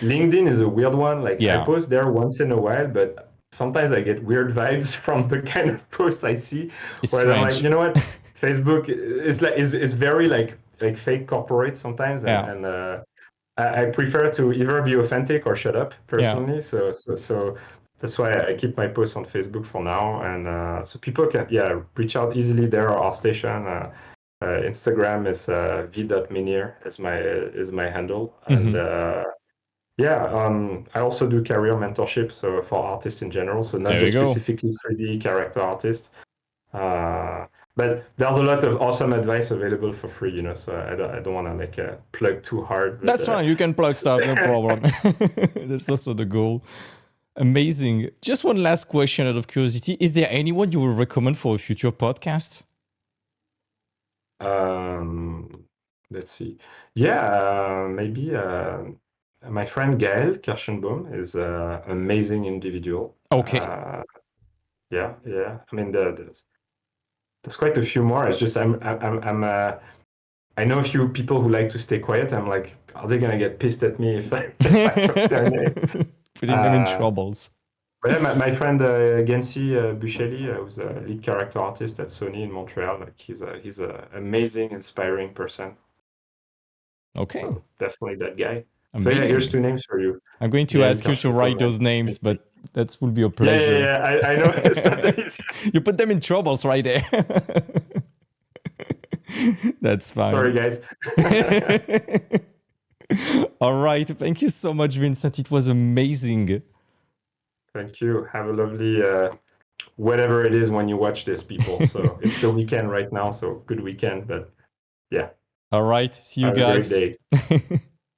LinkedIn is a weird one. Like I post there once in a while, but sometimes I get weird vibes from the kind of posts I see. Where I'm like, you know what, Facebook is very like fake corporate sometimes, and I prefer to either be authentic or shut up personally. So that's why I keep my posts on Facebook for now, and so people can reach out easily there. Or ArtStation. Instagram is v.menier is my handle, and I also do career mentorship, so for artists in general, so not just specifically 3D character artists. But there's a lot of awesome advice available for free, so I don't want to like plug too hard. But, That's fine. You can plug stuff, no problem. That's also the goal. Amazing. Just one last question out of curiosity. Is there anyone you would recommend for a future podcast? Let's see. Yeah, maybe my friend Gael Kirschenbaum is an amazing individual. Okay. Yeah. I mean, there's quite a few more. It's just I know a few people who like to stay quiet. I'm like, are they gonna get pissed at me if I drop their name? Putting them in troubles. But yeah, my friend Gensi Bucheli, who's a lead character artist at Sony in Montreal, like he's an amazing, inspiring person. Okay. So definitely that guy. Amazing. So yeah, here's 2 names for you. I'm going to ask you to write those names, but that will be a pleasure. Yeah. I know it's not that easy. You put them in troubles right there. That's fine. Sorry, guys. All right. Thank you so much, Vincent. It was amazing. Thank you. Have a lovely whatever it is when you watch this, people. So it's the weekend right now, so good weekend. But yeah. All right. See you Have guys. a great day.